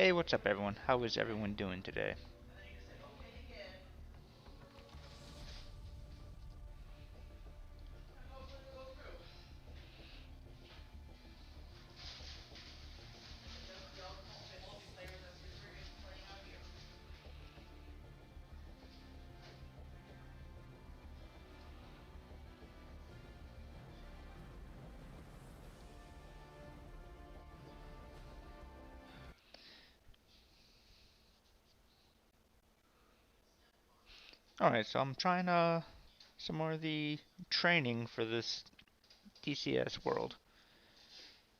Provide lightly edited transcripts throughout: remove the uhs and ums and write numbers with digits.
Hey, what's up everyone? How is everyone doing today? Alright, so I'm trying some more of the training for this DCS World.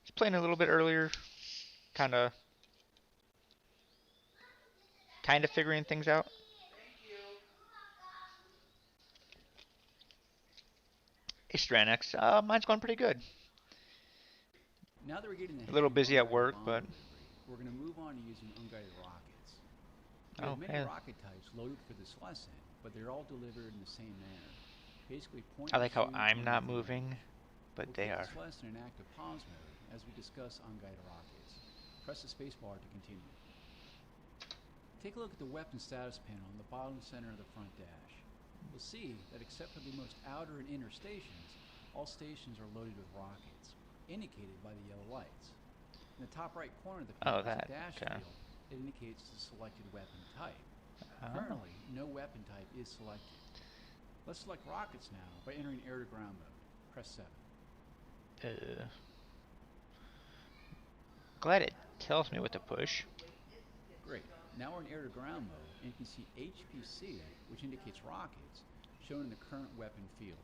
Just playing a little bit earlier, kinda figuring things out. Hey Stranex, mine's going pretty good. Now that we're getting the A hang little of busy at unguided work, bomb but delivery, we're going to move on to using unguided rockets. We have oh many hey, rocket types loaded for this lesson, but they're all delivered in the same manner. Basically point I and like how shoot I'm or not nothing at moving, all. but We'll they keep are. this lesson in active pause mode as we discuss unguided rockets. Press the spacebar to continue. Take a look at the weapon status panel in the bottom center of the front dash. You'll see that except for the most outer and inner stations, all stations are loaded with rockets, indicated by the yellow lights. In the top right corner of the Oh, panel is a that. dash Okay. field that indicates the selected weapon type. Oh. Currently, no weapon type is selected. Let's select rockets now by entering air to ground mode. Press 7. Glad it tells me what to push. Great. Now we're in air to ground mode and you can see HPC, which indicates rockets, shown in the current weapon field.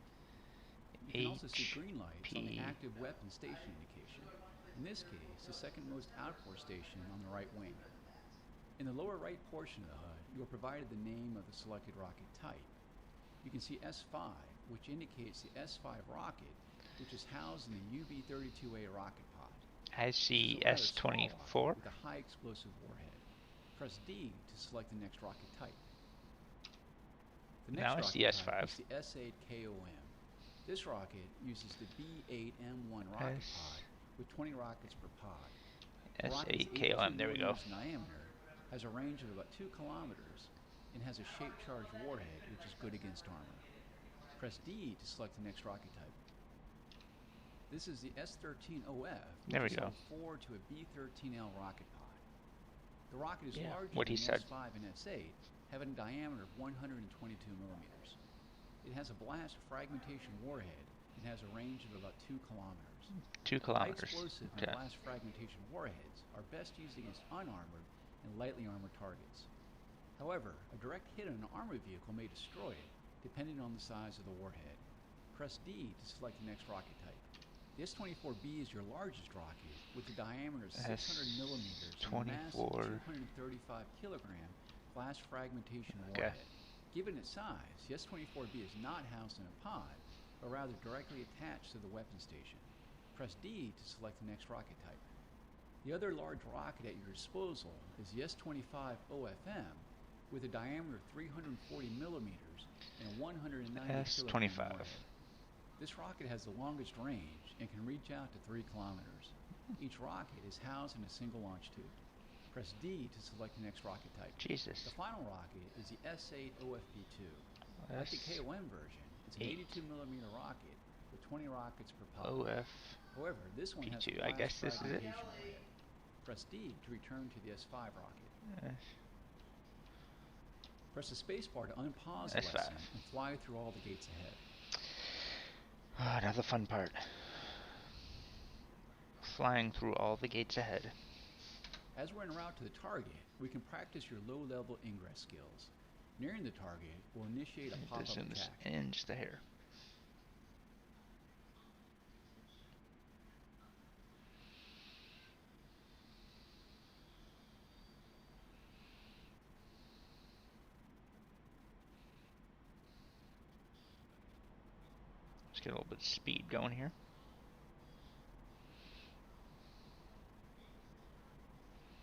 You can also see green lights on the HP. active weapon station indication. In this case, the second most outboard station on the right wing. In the lower right portion of the HUD, you are provided the name of the selected rocket type. You can see S5, which indicates the S5 rocket, which is housed in the UB-32A rocket pod. I This is see a rather small rocket S24. with a high explosive warhead. Press D to select the next rocket type. The Now next I see rocket type S5. is the S8KOM. This rocket uses the B8M1 rocket pod with 20 rockets per pod. The rocket is 82 S8KOM. There we go. millimeters in diameter, has a range of about 2 kilometers, and has a shape-charged warhead, which is good against armor. Press D to select the next rocket type. This is the S13OF, There we which is go. L4 to a B13L rocket pod. The rocket is Yeah, larger what than he the said. S5 and S8, having a diameter of 122 millimeters. It has a blast fragmentation warhead and has a range of about 2 kilometers. 2 High kilometers. explosive and Okay. blast fragmentation warheads are best used against unarmored and lightly armored targets. However, a direct hit on an armored vehicle may destroy it, depending on the size of the warhead. Press D to select the next rocket type. The S-24B is your largest rocket, with a diameter of 600 millimeters and a mass of 24. 235 kilogram blast fragmentation Okay. warhead. Given its size, the S-24B is not housed in a pod, but rather directly attached to the weapon station. Press D to select the next rocket type. The other large rocket at your disposal is the S-25 OFM, with a diameter of 340 millimeters and a 190 kilogram S25. warhead. This rocket has the longest range and can reach out to 3 kilometers. Each rocket is housed in a single launch tube. Press D to select the next rocket type. Jesus. The final rocket is the S8 OFP2. Like the KOM version, it's an 82 millimeter rocket with 20 rockets per pod. OF. However, this one has a P2. I blast guess this is it. fragmentation warhead. Press D to return to the S5 rocket. Press the spacebar to unpause the S5. lesson and fly through all the gates ahead. Ah, now the fun part. Flying through all the gates ahead. As we're en route to the target, we can practice your low-level ingress skills. Nearing the target will initiate a pop-up attack. And just the hair. Let's get a little bit of speed going here.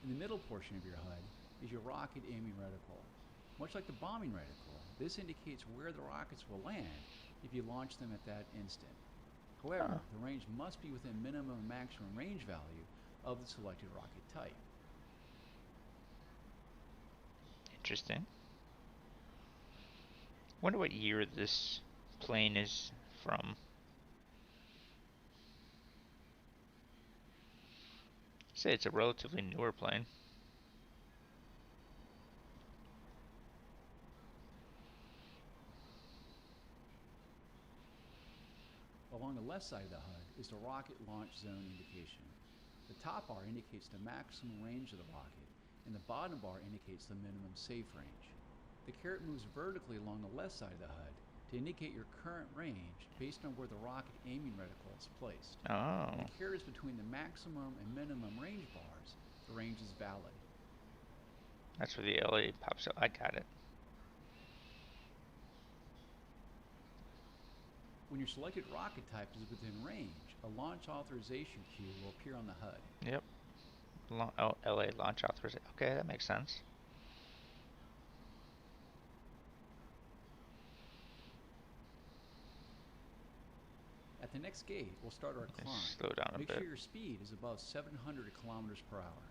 In the middle portion of your HUD is your rocket aiming reticle. Much like the bombing reticle, this indicates where the rockets will land if you launch them at that instant. However, the range must be within minimum and maximum range value of the selected rocket type. interesting. Wonder what year this plane is from. Say it's a relatively newer plane. Along the left side of the HUD is the rocket launch zone indication. The top bar indicates the maximum range of the rocket, and the bottom bar indicates the minimum safe range. The caret moves vertically along the left side of the HUD to indicate your current range based on where the rocket aiming reticle is placed. Oh. When the caret is between the maximum and minimum range bars, the range is valid. That's where the LED pops up. I got it. When your selected rocket type is within range, a launch authorization queue will appear on the HUD. Yep. Oh, LA launch authorization. Okay, that makes sense. At the next gate, we'll start our climb. Slow down a bit. Make sure your speed is above 700 kilometers per hour.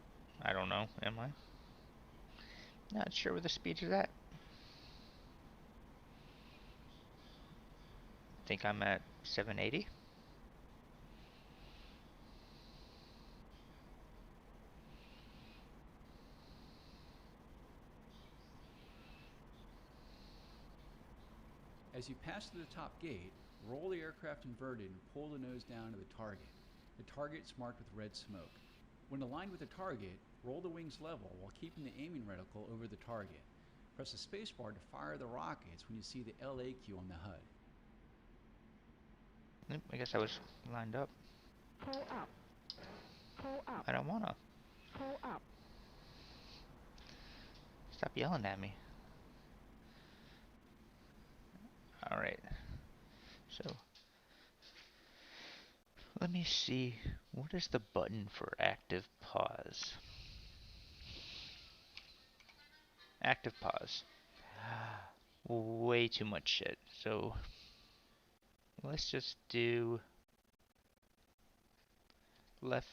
I don't know. Am I? Not sure where the speed is at. Think I'm at 780. As you pass through the top gate, roll the aircraft inverted and pull the nose down to the target. The target is marked with red smoke. When aligned with the target, roll the wings level while keeping the aiming reticle over the target. Press the spacebar to fire the rockets when you see the LA cue on the HUD. I guess I was lined up. Pull up. Pull up. I don't wanna. Pull up. Stop yelling at me. Alright. So, let me see. What is the button for active pause? Active pause. Way too much shit. So, let's just do left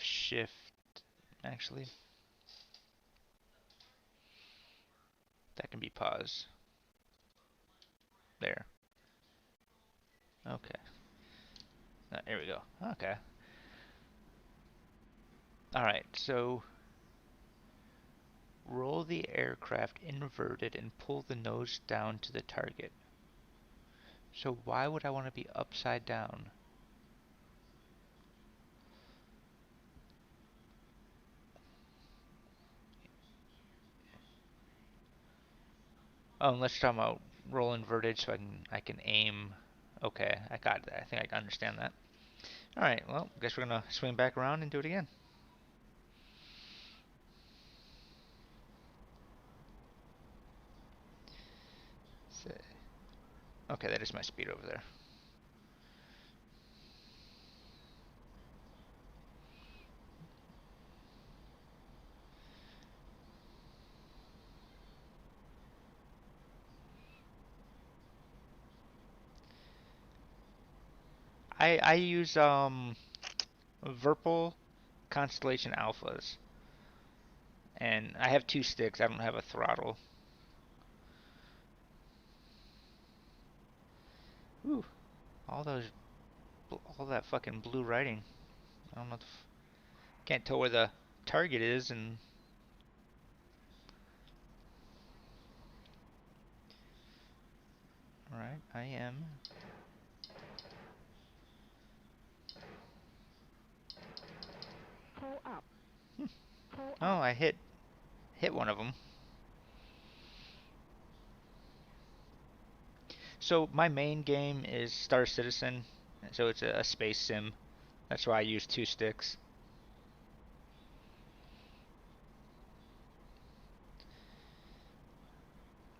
shift. Actually, that can be pause. There. Okay. Here we go. Okay. Alright, so roll the aircraft inverted and pull the nose down to the target. So why would I want to be upside down? Oh, unless you're talking about roll inverted so I can aim. Okay, I got that. I think I can understand that. Alright, well, guess we're gonna swing back around and do it again. Okay, that is my speed over there. I use Virpil Constellation Alphas. And I have 2 sticks, I don't have a throttle. Ooh, all that fucking blue writing. I don't know. Can't tell where the target is, and all right, I am. Pull up. Pull up. Oh, I hit one of them. So my main game is Star Citizen, so it's a space sim. That's why I use 2 sticks.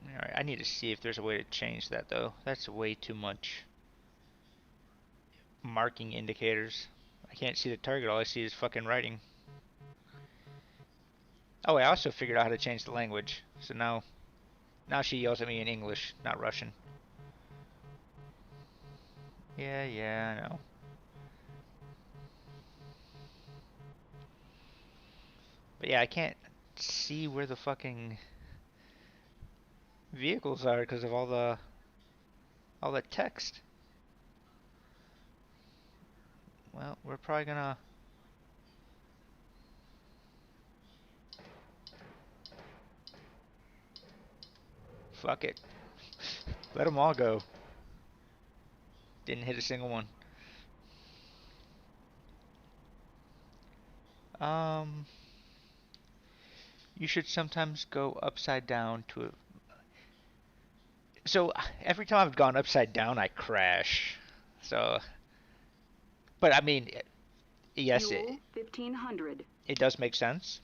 Alright, I need to see if there's a way to change that though. That's way too much marking indicators. I can't see the target, all I see is fucking writing. Oh, I also figured out how to change the language. So now she yells at me in English, not Russian. Yeah, I know. But yeah, I can't see where the fucking vehicles are because of all the text. Well, we're probably gonna fuck it. Let them all go. Didn't hit a single one. Um, you should sometimes go upside down to a. So every time I've gone upside down, I crash. So, but I mean, yes, Fuel 1500. it does make sense.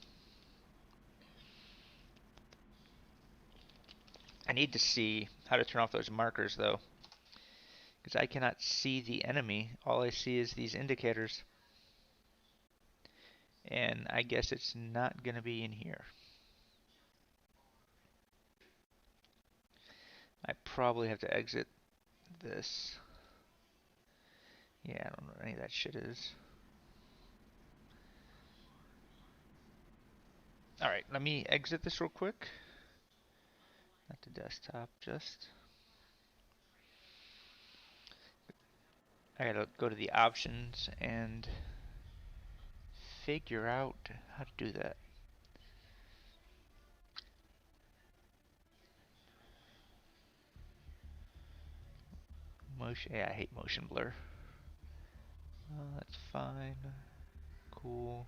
I need to see how to turn off those markers though, because I cannot see the enemy. All I see is these indicators. And I guess it's not gonna be in here. I probably have to exit this. Yeah, I don't know what any of that shit is. Alright, let me exit this real quick. Not the desktop, just. I gotta go to the options and figure out how to do that. Motion, yeah, I hate motion blur. That's fine. Cool.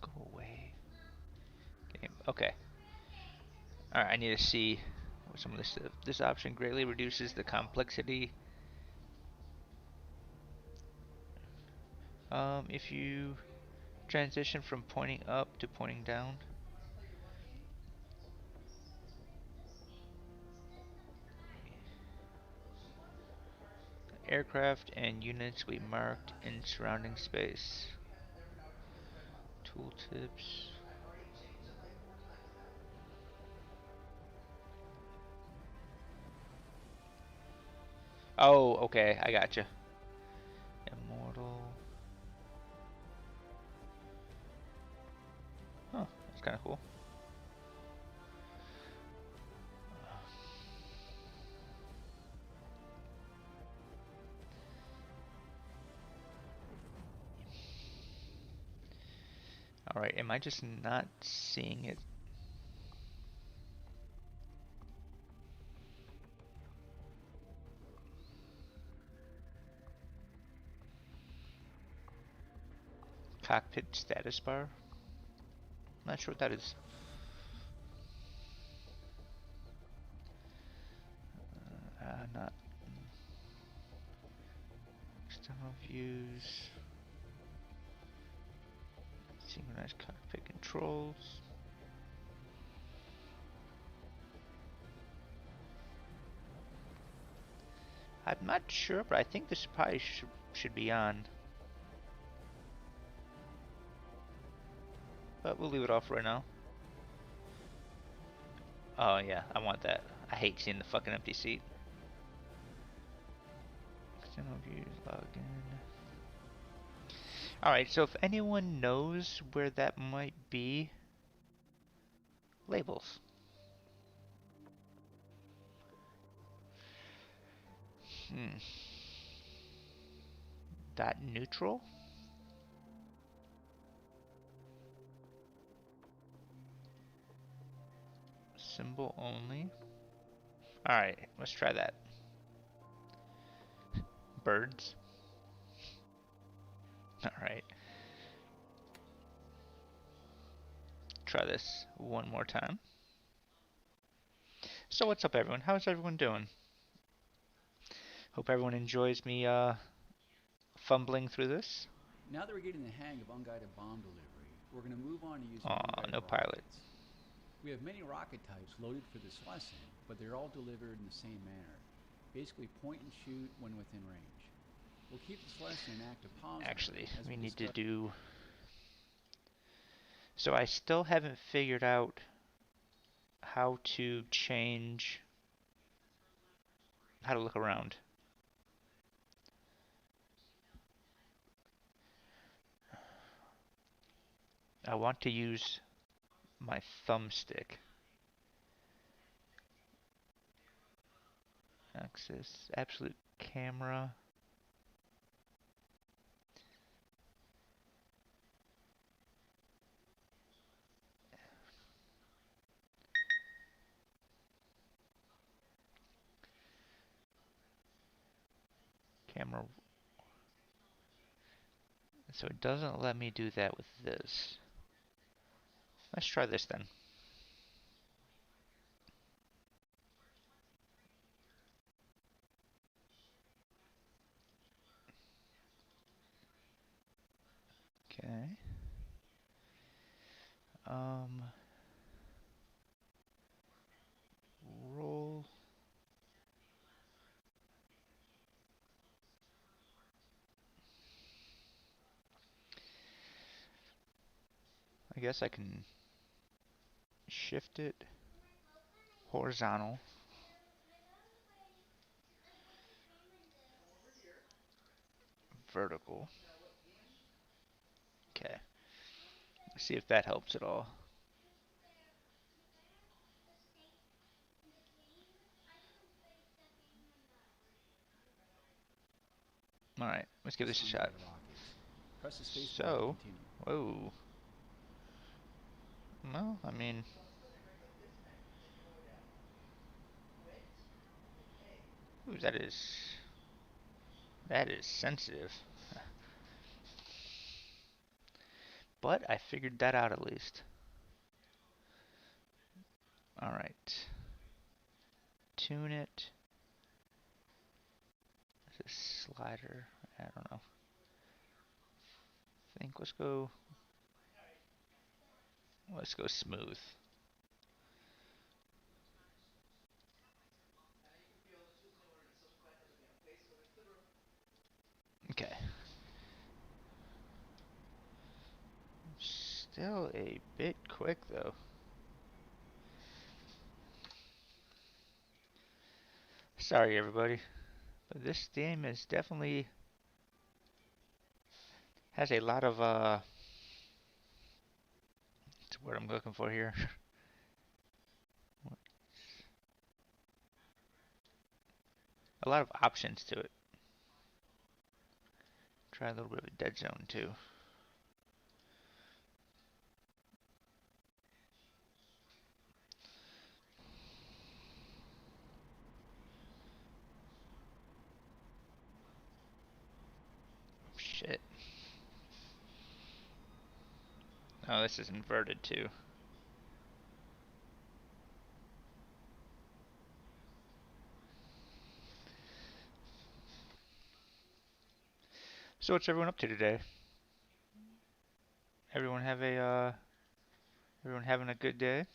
Go away. Game. Okay. Alright, I need to see some of this stuff. This option greatly reduces the complexity. If you transition from pointing up to pointing down. Aircraft and units we marked in surrounding space. Tooltips. Oh, okay, I gotcha. Immortal. Huh, that's kind of cool. Alright, am I just not seeing it? Cockpit status bar? Not sure what that is. Not external views. Synchronized cockpit controls. I'm not sure, but I think this probably should be on. But we'll leave it off right now. Oh yeah, I want that. I hate seeing the fucking empty seat. External views, log in. Alright, so if anyone knows where that might be, labels. Dot neutral? Symbol only. Alright, let's try that. Birds. Alright. Try this one more time. So what's up everyone? How's everyone doing? Hope everyone enjoys me fumbling through this. Now that we're getting the hang of unguided bomb delivery, we're going to move on to using Aw, unguided no pilot. rockets. We have many rocket types loaded for this lesson, but they're all delivered in the same manner. Basically point and shoot when within range. We'll keep this lesson in active pause. Actually, we need to do... So I still haven't figured out how to change... how to look around. I want to use my thumbstick. Access absolute camera. Camera. So it doesn't let me do that with this. Let's try this then. Okay. Roll. I guess I can shift it horizontal. Vertical. Okay. Let's see if that helps at all. Alright, let's give this a shot. Rockets. Press the space bar to So, continue. whoa. Well, I mean, ooh, that is sensitive. But I figured that out at least. Alright. Tune it. This is slider. I don't know. I think let's go smooth. Okay. Still a bit quick though. Sorry everybody, but this game is definitely has a lot of what's the word I'm looking for here? A lot of options to it. Try a little bit of a dead zone too. Shit. Oh, this is inverted too. So what's everyone up to today? Everyone have a everyone having a good day?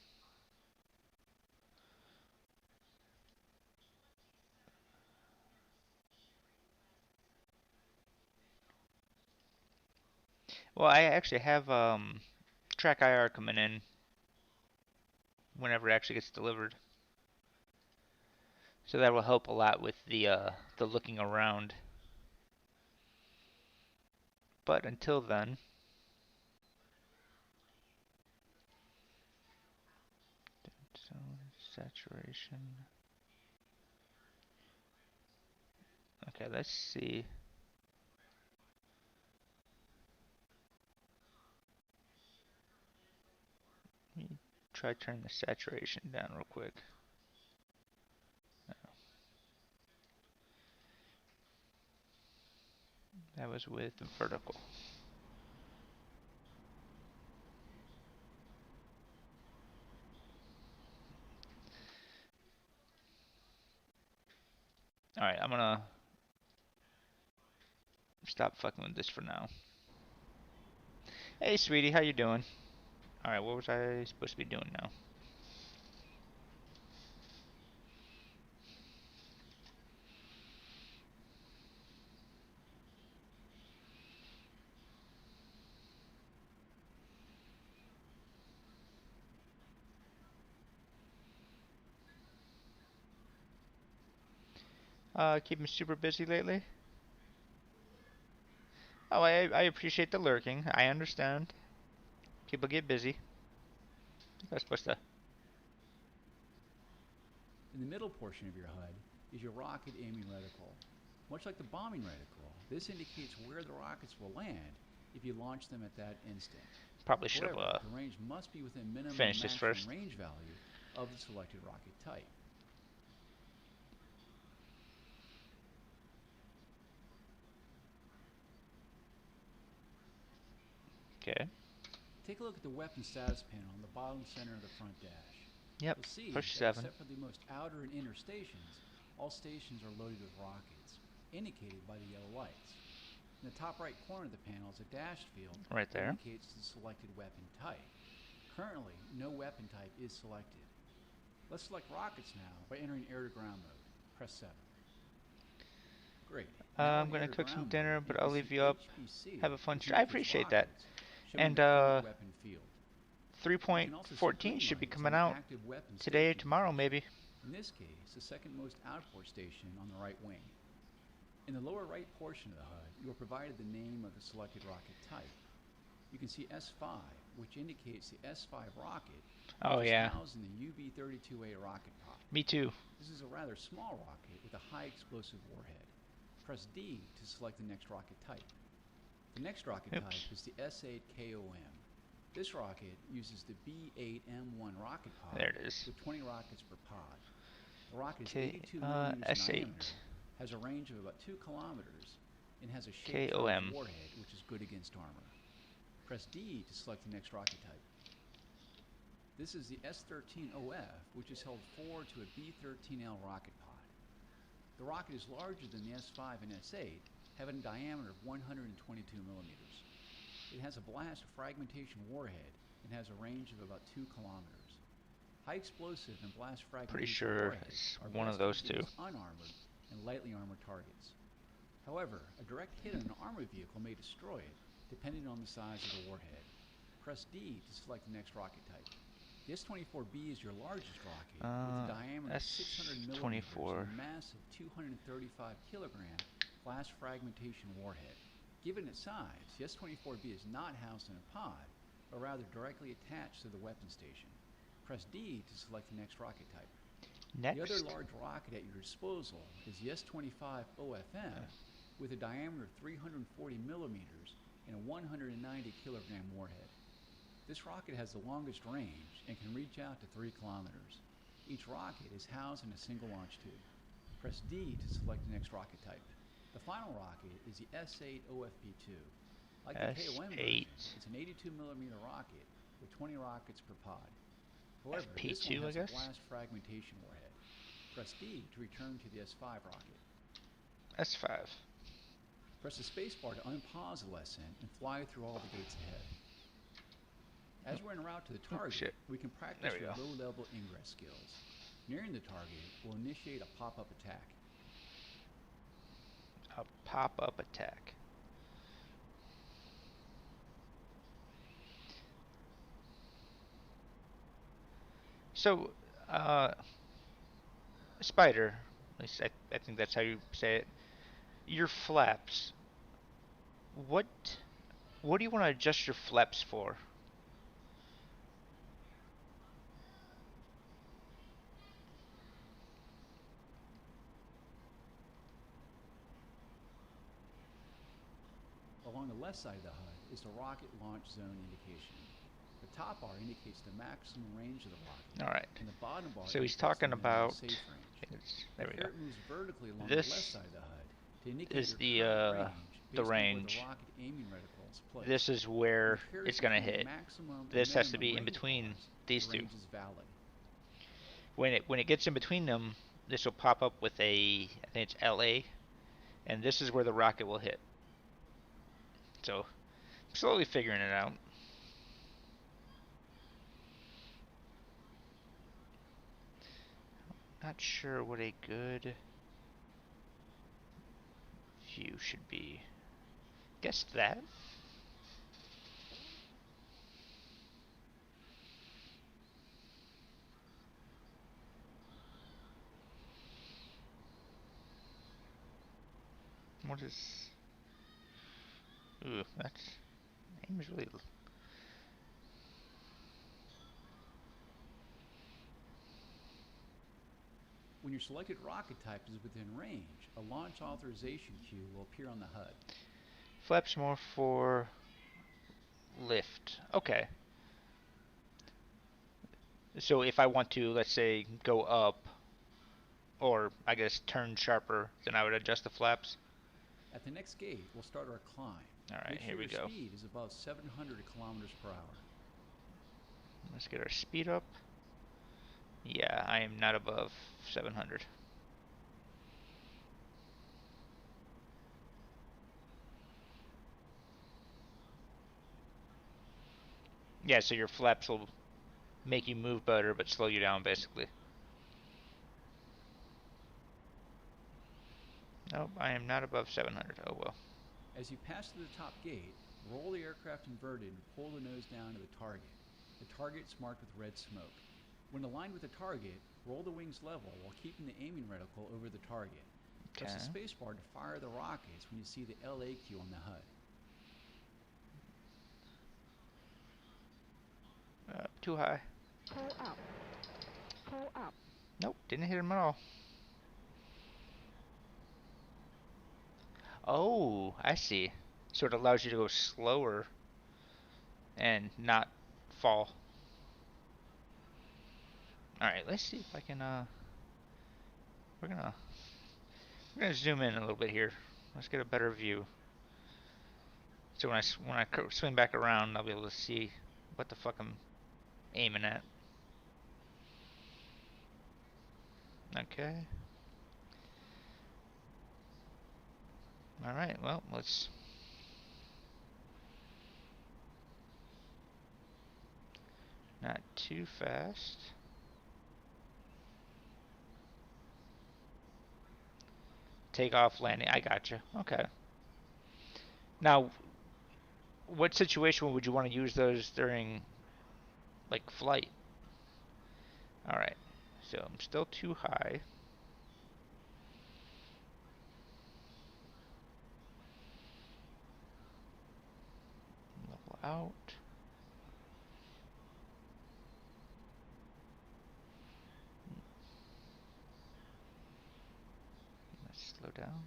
Well, I actually have track IR coming in whenever it actually gets delivered. So that will help a lot with the looking around. But until then, saturation. Okay, let's see. Let me try turning the saturation down real quick. No. That was with vertical. Alright, I'm gonna stop fucking with this for now. Hey sweetie, how you doing? Alright, what was I supposed to be doing now? Keeping super busy lately? Oh, I appreciate the lurking. I understand. People get busy. That's supposed to. In the middle portion of your HUD is your rocket aiming reticle. Much like the bombing reticle, this indicates where the rockets will land if you launch them at that instant. Probably should However, have the range must be within minimum and finished this maximum first. range value of the selected rocket type. Okay. Take a look at the weapon status panel on the bottom center of the front dash. Yep. You'll see Push that 7. except for the most outer and inner stations, all stations are loaded with rockets, indicated by the yellow lights. In the top right corner of the panel is a dashed field Right there. that indicates the selected weapon type. Currently, no weapon type is selected. Let's select rockets now by entering air-to-ground mode. Press 7. Great. Now I'm in gonna cook some air-to-ground dinner, mode, but you I'll can leave see you up. HBC, Have a fun which I indicates appreciate that. rockets, showing And the current weapon field. You can also see 3.14 green should be lights coming on out active weapon today or station tomorrow, indication. maybe. In this case, the second most outport station on the right wing. In the lower right portion of the HUD, you are provided the name of the selected rocket type. You can see S5, which indicates the S5 rocket, Oh which is yeah. housed in the UB-32A rocket pod. Me too. This is a rather small rocket with a high explosive warhead. Press D to select the next rocket type. The next rocket Oops. type is the S8KOM. This rocket uses the B8M1 rocket pod There it is. with 20 rockets per pod. The rocket is Okay, 82 millimeters in S8. diameter, has a range of about 2 kilometers, and has a shape KOM. warhead, which is good against armor. Press D to select the next rocket type. This is the S13OF, which is held forward to a B13L rocket pod. The rocket is larger than the S5 and S8, having a diameter of 122 millimeters. It has a blast fragmentation warhead and has a range of about 2 kilometers. High explosive and blast fragmentation Pretty sure warheads it's are one of best those used two. against unarmored and lightly armored targets. However, a direct hit on an armored vehicle may destroy it, depending on the size of the warhead. Press D to select the next rocket type. The S-24B is your largest rocket, with a diameter of 600 millimeters S-24. and a mass of 235 kilogram blast fragmentation warhead. Given its size, the S-24B is not housed in a pod, but rather directly attached to the weapon station. Press D to select the next rocket type. Next. The other large rocket at your disposal is the S-25 OFM, with a diameter of 340 millimeters and a 190 kilogram warhead. This rocket has the longest range and can reach out to 3 kilometers. Each rocket is housed in a single launch tube. Press D to select the next rocket type. The final rocket is the S8 OFP2. Like the KOM version, it's an 82 millimeter rocket with 20 rockets per pod. However, this FP2, one I has guess? a blast fragmentation warhead. Press D to return to the S5 rocket. S5. Press the spacebar to unpause the lesson and fly through all the gates ahead. As we're en route to the target, shit. we can practice There we your go. low-level ingress skills. Nearing the target will initiate a pop-up attack. A pop-up attack. So, Spider, at least I think that's how you say it. Your flaps. What do you want to adjust your flaps for? Along the left side of the HUD is the rocket launch zone indication. The top bar indicates the maximum range of the rocket, All right. and the bottom bar So he's indicates talking the minimum about. safe range. There we Here go. it moves vertically along This the left side of the HUD to indicate is your current the range based on where range. the rocket aiming reticle is placed. This is where If it appears it's gonna between hit. maximum and This has to minimum be in range between bars, these the two. range is valid. When it gets in between them, this will pop up with a, I think it's LA, and this is where the rocket will hit. So, I'm slowly figuring it out. Not sure what a good view should be. Guess that. What is... Ooh, that's... Aim is really... When your selected rocket type is within range, a launch authorization queue will appear on the HUD. Flaps more for lift. Okay. So if I want to, let's say, go up, or I guess turn sharper, then I would adjust the flaps. At the next gate, we'll start our climb. All right, Make here sure we your go. speed is above 700 kilometers per hour. Let's get our speed up. Yeah, I am not above 700. Yeah, so your flaps will make you move better, but slow you down, basically. Nope, I am not above 700. Oh well. As you pass through the top gate, roll the aircraft inverted and pull the nose down to the target. The target's marked with red smoke. When aligned with the target, roll the wings level while keeping the aiming reticle over the target. Press the spacebar to fire the rockets when you see the LA cue on the HUD. Too high. Pull up. Pull up. Nope, didn't hit him at all. Oh, I see. So it allows you to go slower and not fall. Alright, let's see if I can, we're gonna zoom in a little bit here. Let's get a better view. So when I swing back around, I'll be able to see what the fuck I'm aiming at. Okay. Alright, well, let's... Not too fast. Takeoff, landing. I gotcha. Okay. Now, what situation would you want to use those during, like, flight? Alright. So, I'm still too high. Level out. Let's slow down.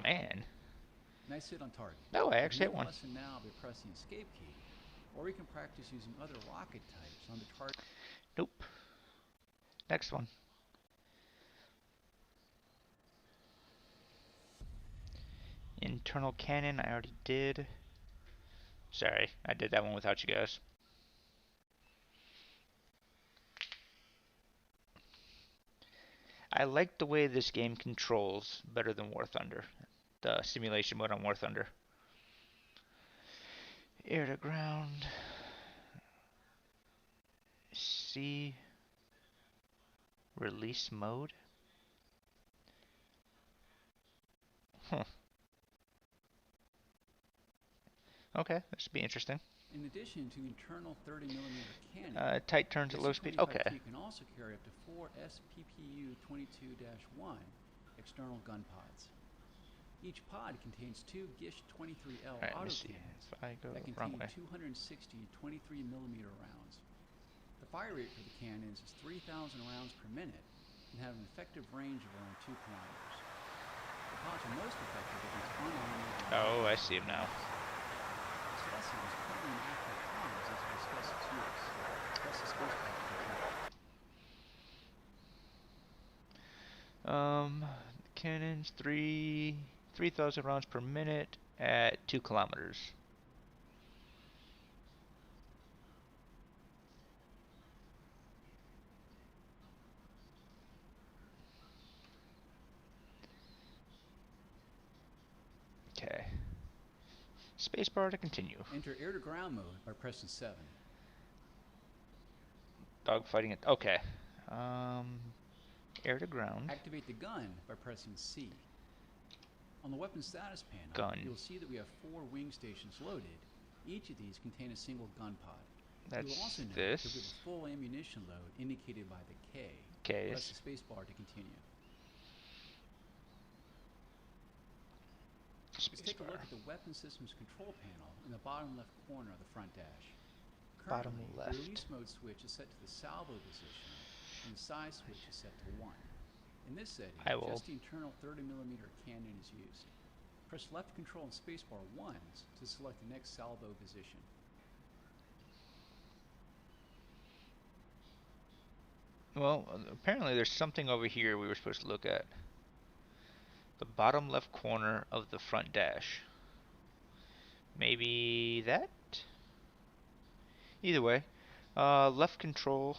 Man. Nice hit on target. No, I actually hit You one. can listen now by pressing escape key, or you can practice using other rocket types on the target. Nope. Next one. Internal cannon, I already did. Sorry, I did that one without you guys. I like the way this game controls better than War Thunder. The simulation mode on War Thunder. Air to ground. C. Release mode. Huh. Okay, this should be interesting. In addition to internal 30mm cannon, Tight turns at low speed. Okay. You can also carry up to 4 SPPU 22-1 external gun pods. Each pod contains 2 GISH 23L Alright, let me see. autocannons If I go that the wrong contain way. 260 23mm rounds. The fire rate for the cannons is 3,000 rounds per minute and have an effective range of around 2 kilometers. The pods are most effective against unarmed. Oh, I see him now. This lesson is currently in active comms as we discuss its use. Press the space bar to continue. Cannons 3,000 rounds per minute at 2 kilometers. Okay. Spacebar to continue. Enter air-to-ground mode by pressing 7. Dogfighting it. Okay. Air to ground. Activate the gun by pressing C. On the weapon status panel, Gun. you'll see that we have 4 wing stations loaded. Each of these contain a single gun pod. That's You'll also note this. that we have a full ammunition load indicated by the K. Ks. Press the spacebar to continue. Let's take a look at the weapon systems control panel in the bottom left corner of the front dash. Bottom Currently, left. the release mode switch is set to the salvo position, and the size switch is set to 1. In this setting, I will. just the internal 30mm cannon is used. Press left control and spacebar once to select the next salvo position. Well, apparently there's something over here we were supposed to look at. The bottom left corner of the front dash. Maybe that? Either way. Left control.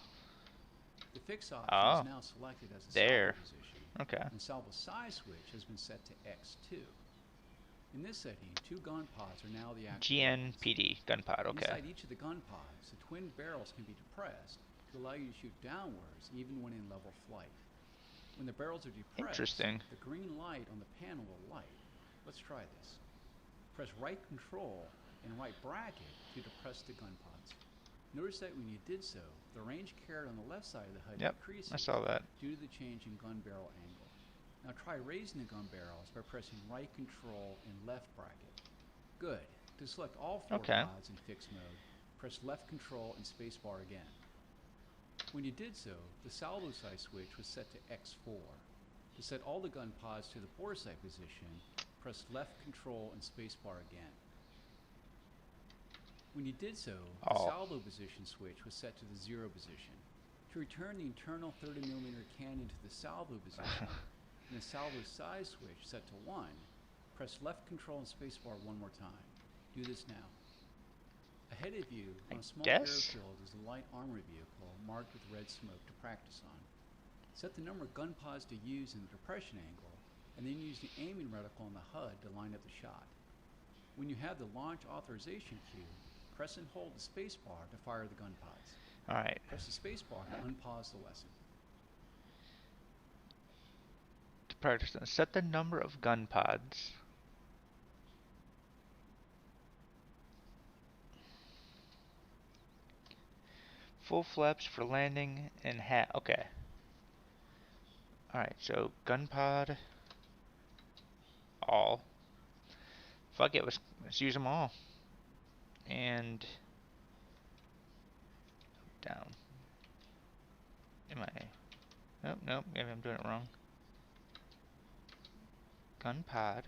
The fix option Oh, is now selected as the there. salvo position, Okay. and the salvo size switch has been set to X2. In this setting, 2 gun pods are now the active weapons. GNPD, gun pod, okay. Inside each of the gun pods, the twin barrels can be depressed to allow you to shoot downwards even when in level flight. When the barrels are depressed, Interesting. the green light on the panel will light. Let's try this. Press right control and right bracket to depress the gun pods. Notice that when you did so, the range carried on the left side of the HUD Yep, decreases I saw that. due to the change in gun barrel angle. Now try raising the gun barrels by pressing right control and left bracket. Good. To select all 4 Okay. pods in fixed mode, press left control and spacebar again. When you did so, the salvo size switch was set to X4. To set all the gun pods to the bore sight position, press left control and spacebar again. When you did so, the Oh. salvo position switch was set to the 0 position. To return the internal 30mm cannon to the salvo position, and the salvo size switch set to 1, press left control and spacebar one more time. Do this now. Ahead of you on a small guess. airfield is a light armored vehicle marked with red smoke to practice on. Set the number of gun pods to use in the depression angle, and then use the aiming reticle on the HUD to line up the shot. When you have the launch authorization cue, press and hold the spacebar to fire the gun pods. Alright. Press the spacebar to unpause the lesson. To practice, set the number of gun pods. Full flaps for landing and hat. Okay. Alright, so gun pod. All. Fuck it, let's use them all. And down. Am I? Nope, nope, maybe I'm doing it wrong. Gun pod.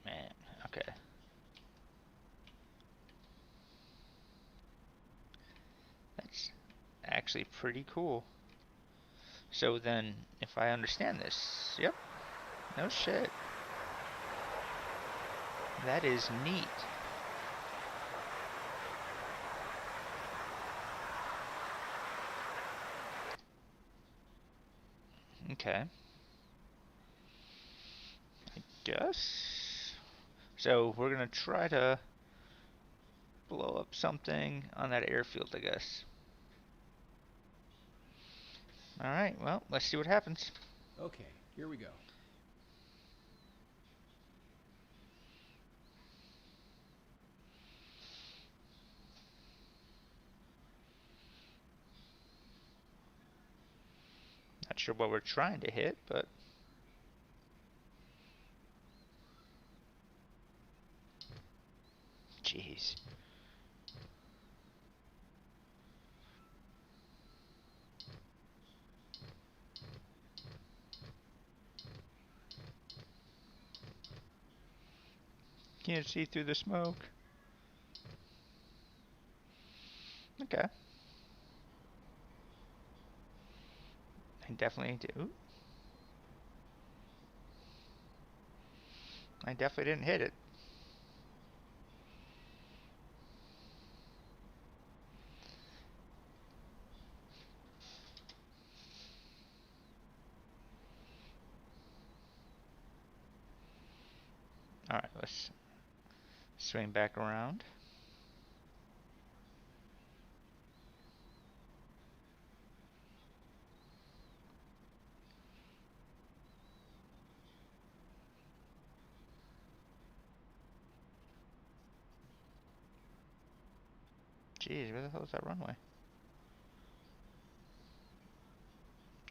Man, okay. That's actually pretty cool. So then, if I understand this, yep. No shit. That is neat. Okay. I guess. So we're gonna try to blow up something on that airfield, I guess. Alright, well, let's see what happens. Okay, here we go. Not sure what we're trying to hit, but jeez. Can't see through the smoke. Okay. I definitely do. I definitely didn't hit it. Alright, let's swing back around. Jeez, where the hell is that runway?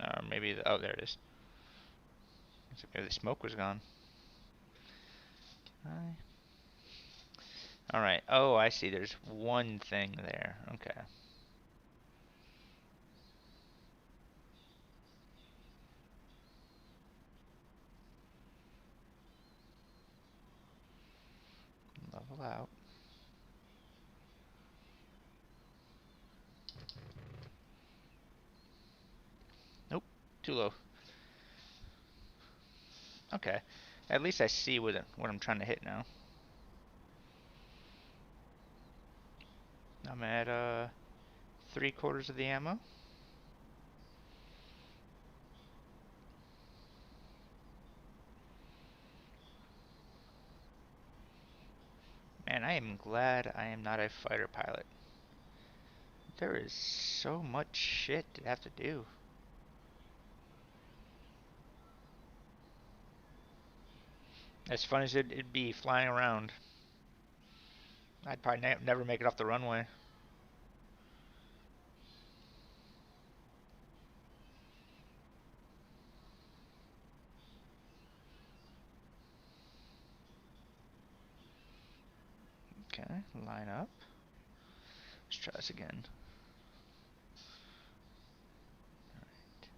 Or maybe oh, there it is. Maybe the smoke was gone. Can Alright. Oh, I see. There's one thing there. Okay. Level out. Nope. Too low. Okay. At least I see what I'm trying to hit now. I'm at 3/4 of the ammo. Man, I am glad I am not a fighter pilot. There is so much shit to have to do. As fun as it'd be flying around, I'd probably never make it off the runway. Okay, line up. Let's try this again. Alright.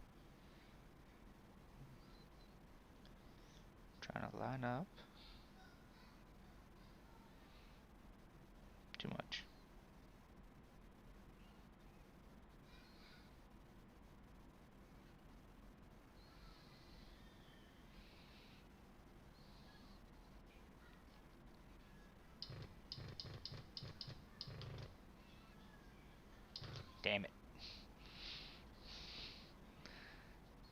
Trying to line up. Too much. Damn it.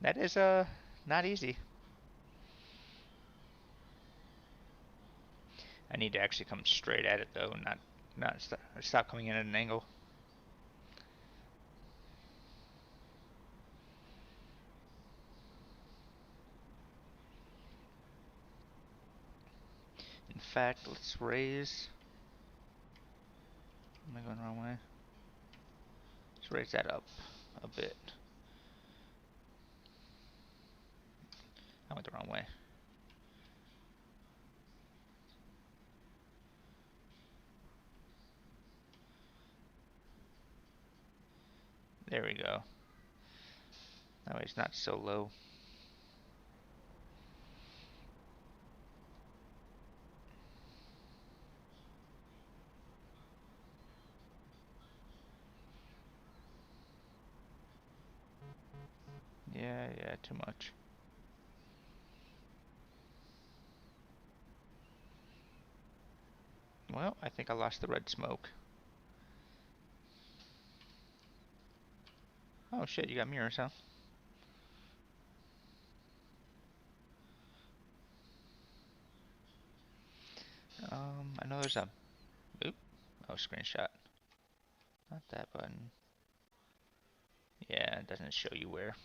That is not easy. I need to actually come straight at it though, not stop coming in at an angle. In fact, let's raise. Am I going the wrong way? Let's raise that up a bit. I went the wrong way. There we go. That way it's not so low. Yeah, too much. Well, I think I lost the red smoke. Oh shit, you got mirrors, huh? I know there's a... Oop. Oh, screenshot. Not that button. Yeah, it doesn't show you where.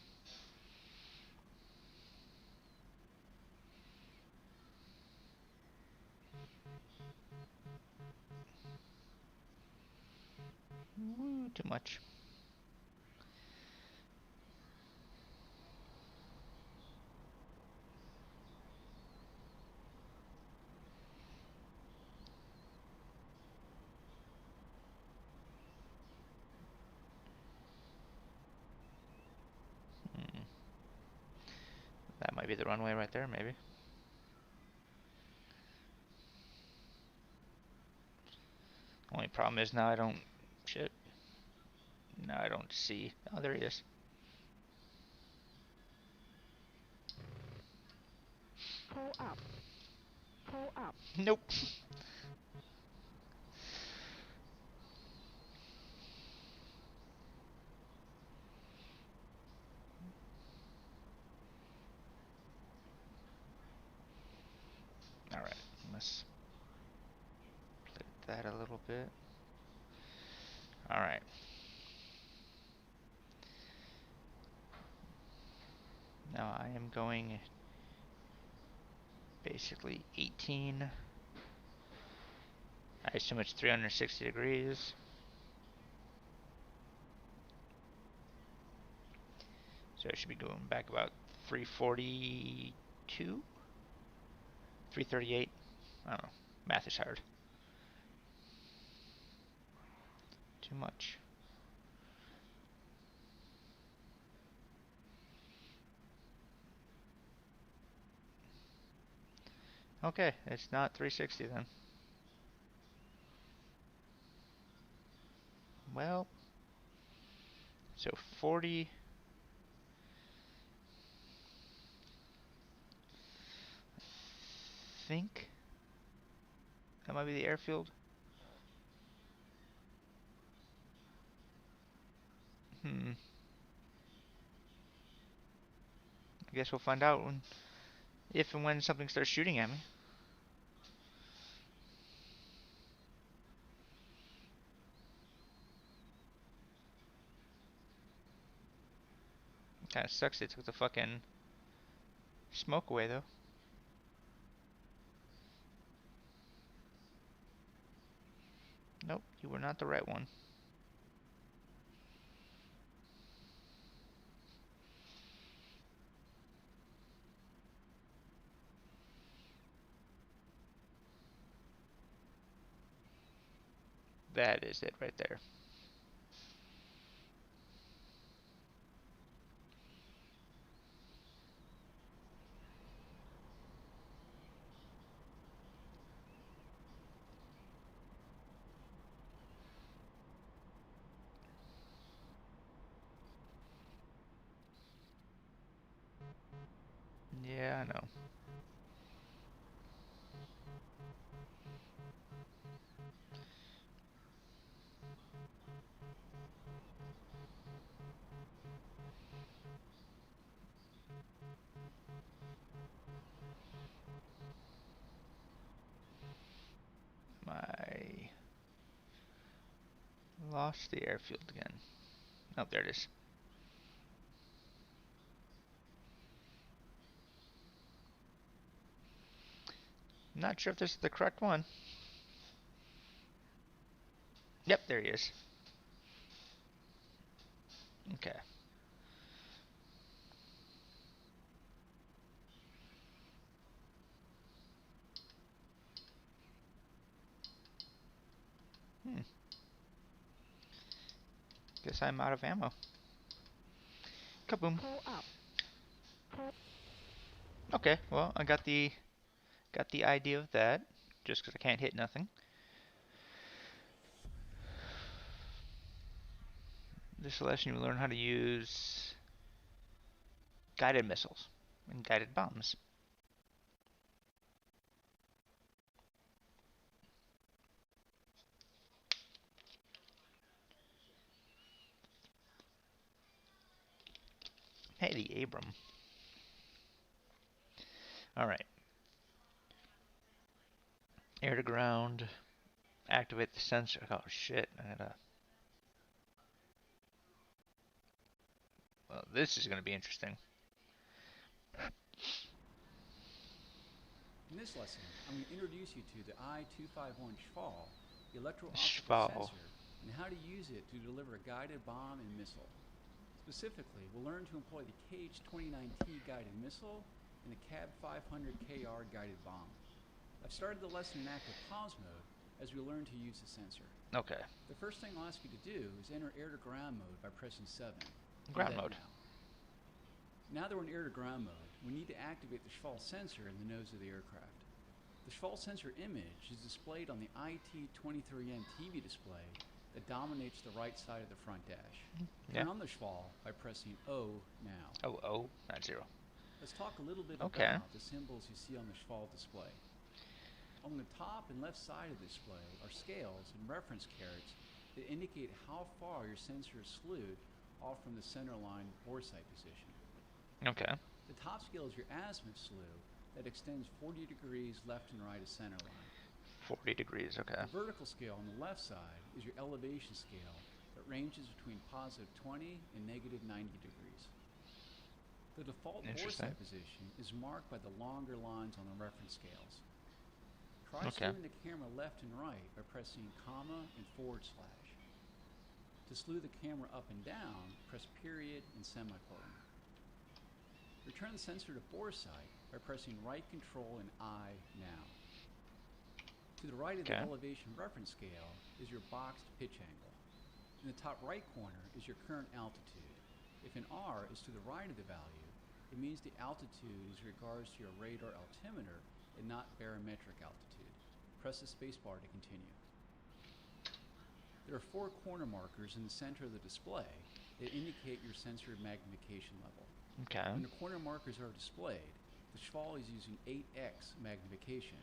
Woo, too much. That might be the runway right there, maybe. Only problem is now I don't... Shit. Now I don't see... Oh, there he is. Pull up. Pull up. Nope. Alright, let's play with that a little bit. Alright. Now I am going basically 18. I assume it's 360 degrees. So I should be going back about 342? 338? I don't know. Math is hard. too much. Okay, it's not 360 then. Well, so 40. I think that might be the airfield. I guess we'll find out if and when something starts shooting at me. Kinda sucks they took the fucking smoke away though. Nope, you were not the right one. That is it right there. Yeah, I know. I lost the airfield again. Oh, there it is. Not sure if this is the correct one. Yep, there he is. Okay. Guess I'm out of ammo. Kaboom. Pull up. Pull. Okay, well, I got the idea of that, just because I can't hit nothing. This lesson you learn how to use guided missiles and guided bombs. Hey, the Abram. Alright. Air to ground. Activate the sensor. Oh shit, I gotta... Well, this is gonna be interesting. In this lesson, I'm going to introduce you to the I-251 Schwal, the electro-optical Schwal. sensor, and how to use it to deliver a guided bomb and missile. Specifically, we'll learn to employ the KH-29T guided missile and the CAB-500KR guided bomb. I've started the lesson in active pause mode as we learn to use the sensor. Okay. The first thing I'll ask you to do is enter air-to-ground mode by pressing 7. Ground mode. Now that we're in air-to-ground mode, we need to activate the Schwal sensor in the nose of the aircraft. The Schwal sensor image is displayed on the IT-23N TV display that dominates the right side of the front dash. Turn on the Schwal by pressing O now. Oh, not 0. Let's talk a little bit Okay. about the symbols you see on the Schwal display. On the top and left side of the display are scales and reference carats that indicate how far your sensor is slewed off from the center line bore sight position. Okay. The top scale is your azimuth slew that extends 40 degrees left and right of center line. 40 degrees, okay. The vertical scale on the left side is your elevation scale that ranges between positive 20 and negative 90 degrees. The default bore sight position is marked by the longer lines on the reference scales. Try slewing the camera left and right by pressing comma and /. To slew the camera up and down, press period and semicolon. Return the sensor to bore sight by pressing right control and I now. To the right of the elevation reference scale is your boxed pitch angle. In the top right corner is your current altitude. If an R is to the right of the value, it means the altitude is in regards to your radar altimeter and not barometric altitude. Press the spacebar to continue. There are 4 corner markers in the center of the display that indicate your sensor magnification level. Okay. When the corner markers are displayed, the Schwal is using 8x magnification.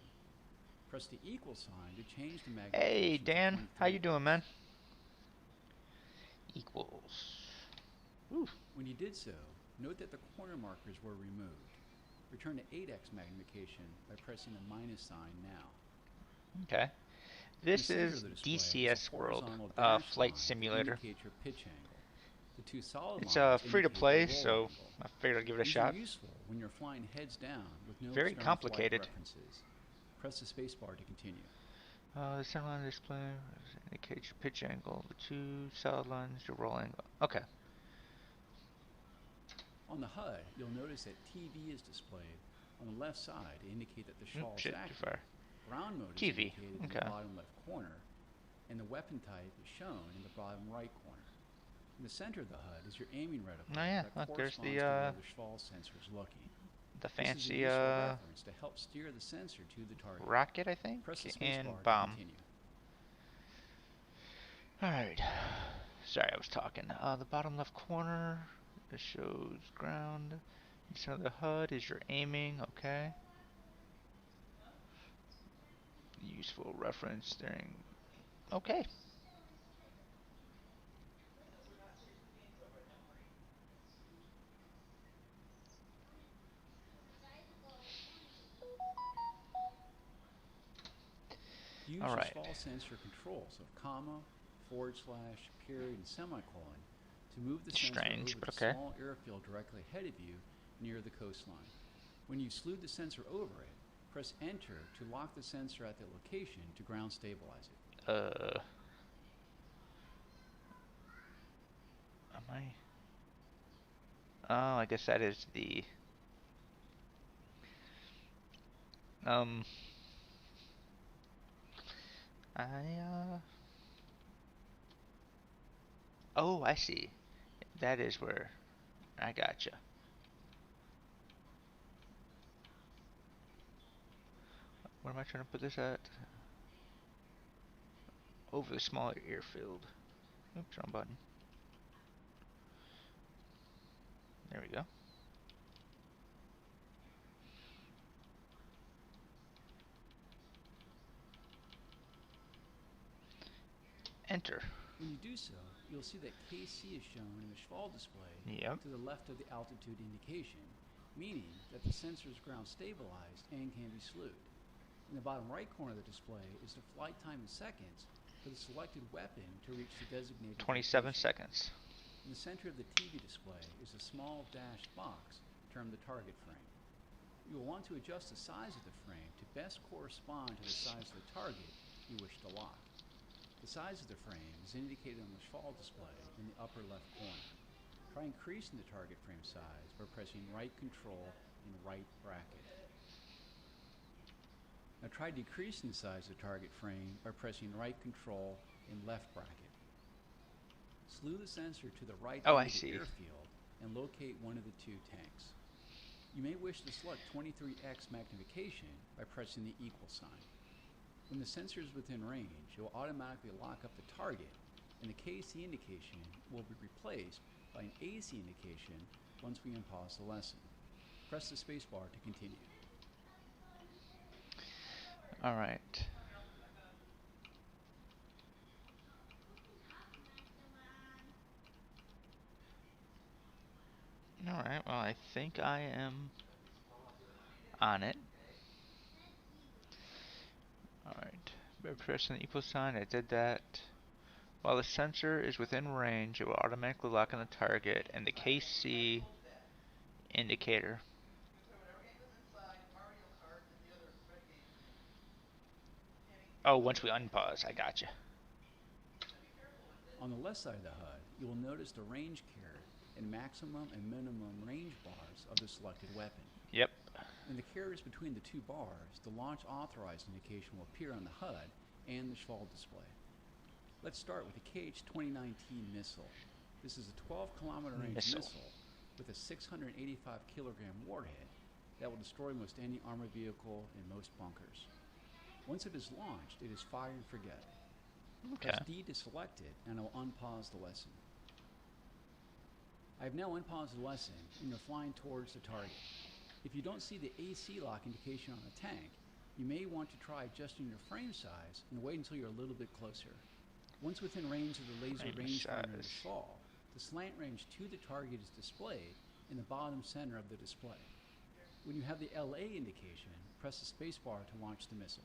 Press the equal sign to change the magnification. Hey Dan, to how you 23x. doing, man? Equals. Ooh. When you did so, note that the corner markers were removed. Return to 8x magnification by pressing the minus sign now. Okay. This is DCS World, flight simulator. Your pitch angle. The 2 solid It's lines free to indicate play, the roll so angle. I figured I'd give it a These shot. are useful when you're flying heads down with no Very external complicated. flight references. Press the spacebar to continue. The center line display indicates your pitch angle. The 2 solid lines, your roll angle. Okay. On the HUD, you'll notice that TV is displayed on the left side to indicate that the Schwal is Shit, too active. far. Ground mode is TV. indicated in the bottom left corner, and the weapon type is shown in the bottom right corner. In the center of the HUD is your aiming reticle yeah, that look, there's corresponds to where the Schwal sensor is looking. the This is a fancy useful reference to help steer the sensor to the target. rocket, I think, Press the and spacebar to bomb. continue. Alright. Sorry, I was talking. The bottom left corner, it shows ground. In center of the HUD is your aiming, okay. Useful reference during... Okay. Use All your right. Schwal sensor controls of comma, /, period, and semicolon to move the sensor Strange, over but the okay. small airfield directly ahead of you near the coastline. When you slewed the sensor over it, press enter to lock the sensor at the location to ground stabilize it. Am I? Oh, I guess that is the... Oh, I see. That is where... I gotcha. Where am I trying to put this at? Over the smaller airfield. Oops, wrong button. There we go. Enter. When you do so, you'll see that KC is shown in the Schwal display Yep. to the left of the altitude indication, meaning that the sensor is ground stabilized and can be slewed. In the bottom right corner of the display is the flight time in seconds for the selected weapon to reach the designated 27 location. seconds. In the center of the TV display is a small dashed box termed the target frame. You will want to adjust the size of the frame to best correspond to the size of the target you wish to lock. The size of the frame is indicated on the Schwal display in the upper left corner. Try increasing the target frame size by pressing right control and right bracket. Now try decreasing the size of the target frame by pressing right control and left bracket. Slew the sensor to the right Oh, end I of the see. airfield and locate one of the 2 tanks. You may wish to select 23x magnification by pressing the equal sign. When the sensor is within range, it will automatically lock up the target, and the KC indication will be replaced by an AC indication once we unpause the lesson. Press the spacebar to continue. All right. All right. Well, I think I am on it. All right. By pressing the equal sign, I did that. While the sensor is within range, it will automatically lock on the target and the KC indicator. Oh, once we unpause, I gotcha. On the left side of the HUD, you will notice the range carrot and maximum and minimum range bars of the selected weapon. Yep. In the carriers between the 2 bars, the launch authorized indication will appear on the HUD and the Schwal display. Let's start with the KH-2019 missile. This is a 12-kilometer range missile with a 685-kilogram warhead that will destroy most any armored vehicle and most bunkers. Once it is launched, it is fire and forget. Okay. Press D to select it, and I will unpause the lesson. I have now unpaused the lesson, and you're flying towards the target. If you don't see the AC lock indication on the tank, you may want to try adjusting your frame size and wait until you're a little bit closer. Once within range of the laser rangefinder and the SHAL, the slant range to the target is displayed in the bottom center of the display. When you have the LA indication, press the spacebar to launch the missile.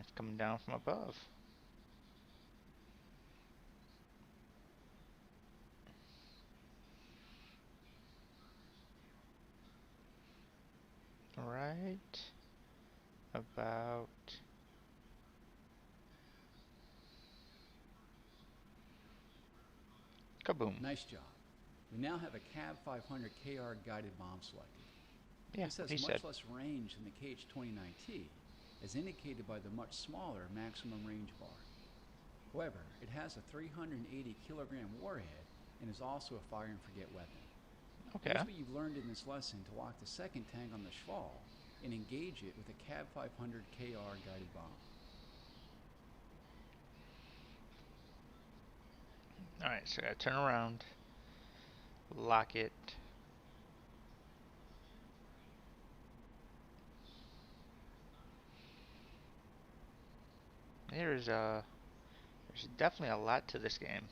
It's coming down from above. Right about kaboom. Nice job. We now have a CAV 500 KR guided bomb selected. Yeah, this has much less range than the KH-29T, as indicated by the much smaller maximum range bar. However, it has a 380 kilogram warhead and is also a fire and forget weapon. Okay. Here's what you've learned in this lesson to lock the second tank on the SHAL and engage it with a CAV 500 KR guided bomb. Alright, so I gotta turn around, lock it. There's definitely a lot to this game.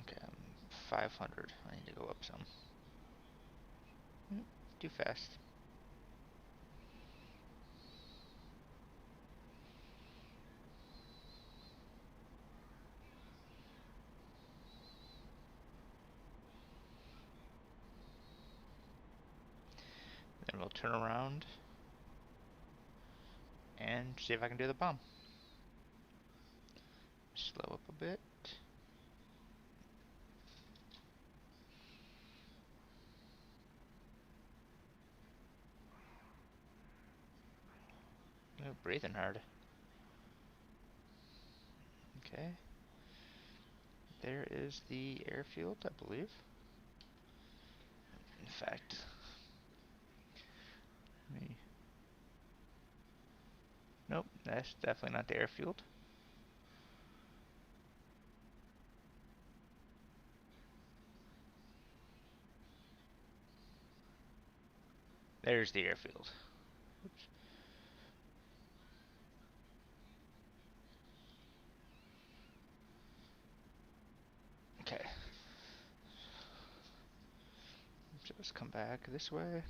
Okay, I'm 500. I need to go up some. Too fast. Then we'll turn around and see if I can do the bomb. Slow up a bit. Oh, breathing hard. Okay. There is the airfield, I believe. In fact, nope, that's definitely not the airfield. There's the airfield. Oops. Okay. So let's come back this way.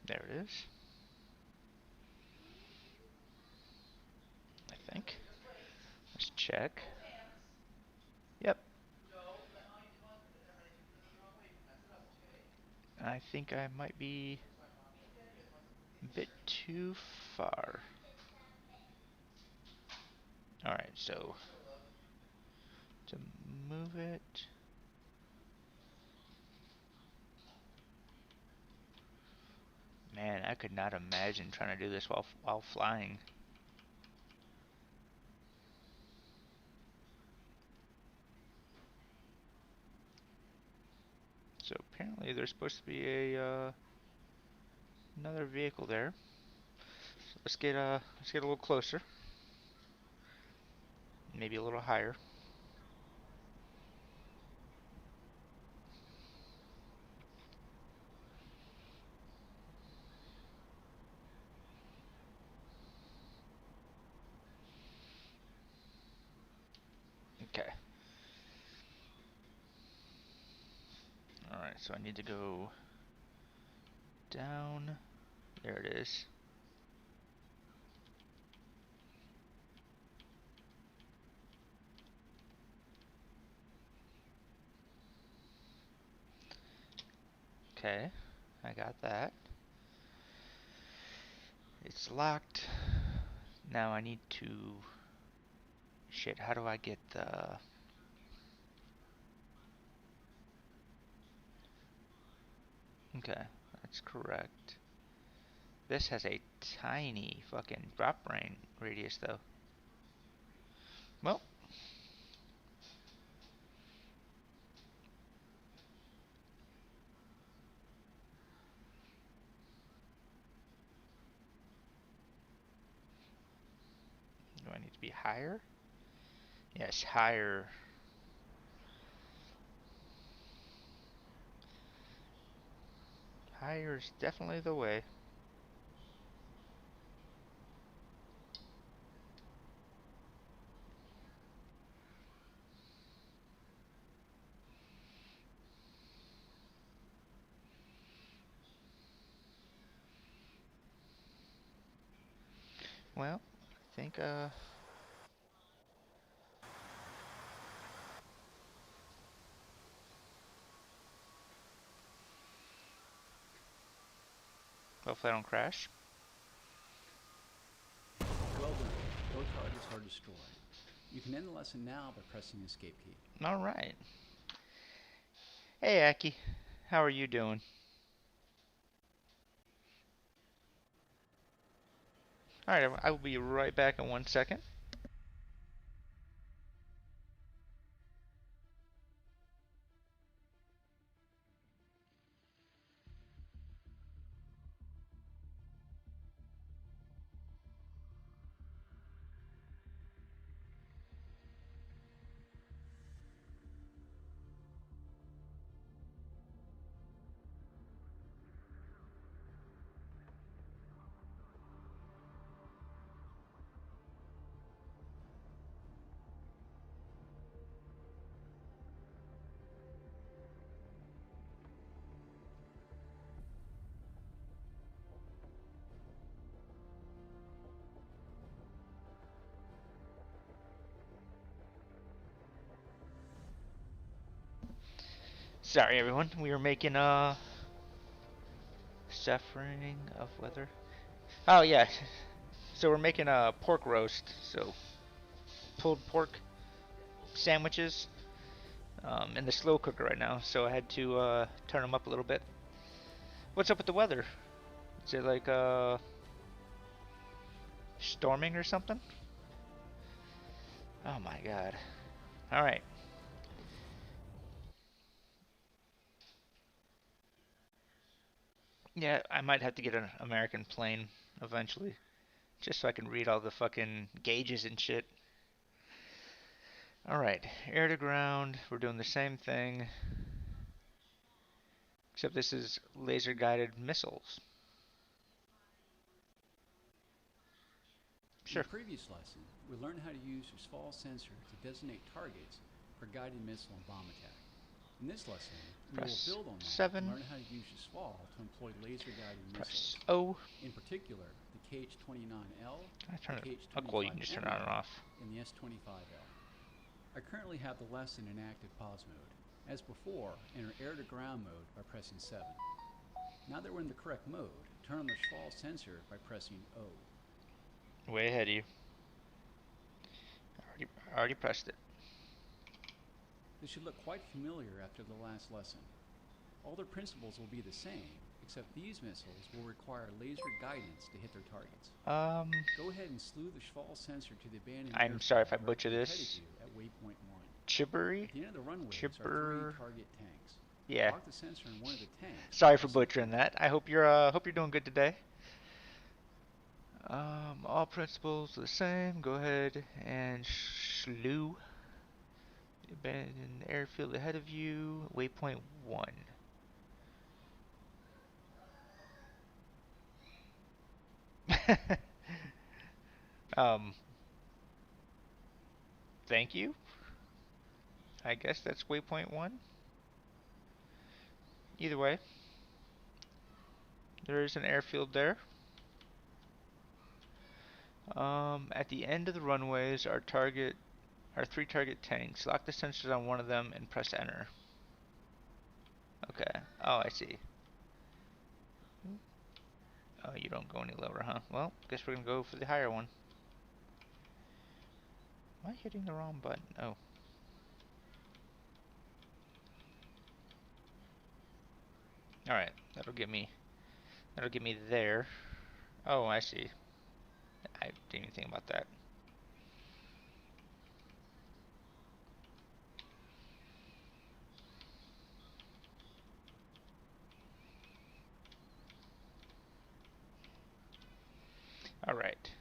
There it is. I think. Let's check. Yep. I think I might be a bit too far. Alright, so to move it. Man, I could not imagine trying to do this while flying. So apparently there's supposed to be a another vehicle there. So let's get a little closer. Maybe a little higher. Okay. so I need to go down. There it is. Okay, I got that. It's locked. Now I need to... Shit, how do I get the... Okay, that's correct. This has a tiny fucking drop radius though. Well, do I need to be higher? Yes, higher. Higher is definitely the way. Well, I think hopefully I don't crash. Well done. Both targets are destroyed. You can end the lesson now by pressing the escape key. All right. Hey, Aki. How are you doing? All right, I will be right back in 1 second. Sorry, everyone. We were making suffering of weather. Oh yeah. So we're making a pork roast. So pulled pork sandwiches in the slow cooker right now. So I had to turn them up a little bit. What's up with the weather? Is it like storming or something? Oh my god. All right. Yeah, I might have to get an American plane eventually, just so I can read all the fucking gauges and shit. Alright, air to ground, we're doing the same thing, except this is laser guided missiles. In Sure. the previous lesson, we learned how to use your SFAL sensor to designate targets for guided missile and bomb attack. In this lesson, we will Press build on that 7. and learn how to use your SFAL to employ laser-guided Press missiles. O. In particular, the KH-29L, I turn the it. Oh, cool, you can just turn it on and KH-25ML, off. and the S-25L. I currently have the lesson in active pause mode. As before, enter air-to-ground mode by pressing 7. Now that we're in the correct mode, turn on the SFAL sensor by pressing O. Way ahead of you. Already pressed it. This should look quite familiar after the last lesson. All their principles will be the same, except these missiles will require laser guidance to hit their targets. Go ahead and slew the SFAL sensor to the abandoned I'm sorry if I butcher this. at waypoint 1. Chibbery? At the end of the runway Chibber. are 3 target tanks. Yeah. Lock the sensor in one of the tanks. Sorry for butchering that. I hope you're doing good today. All principles are the same. Go ahead and slew. Abandoned airfield ahead of you. Waypoint 1. Thank you. I guess that's waypoint 1. Either way, there is an airfield there. At the end of the runways are 3 target tanks. Lock the sensors on one of them and press enter. Okay. Oh, I see. Oh, you don't go any lower, huh? Well, guess we're gonna go for the higher one. Am I hitting the wrong button? Oh. Alright, that'll get me there. Oh, I see. I didn't even think about that. Alright.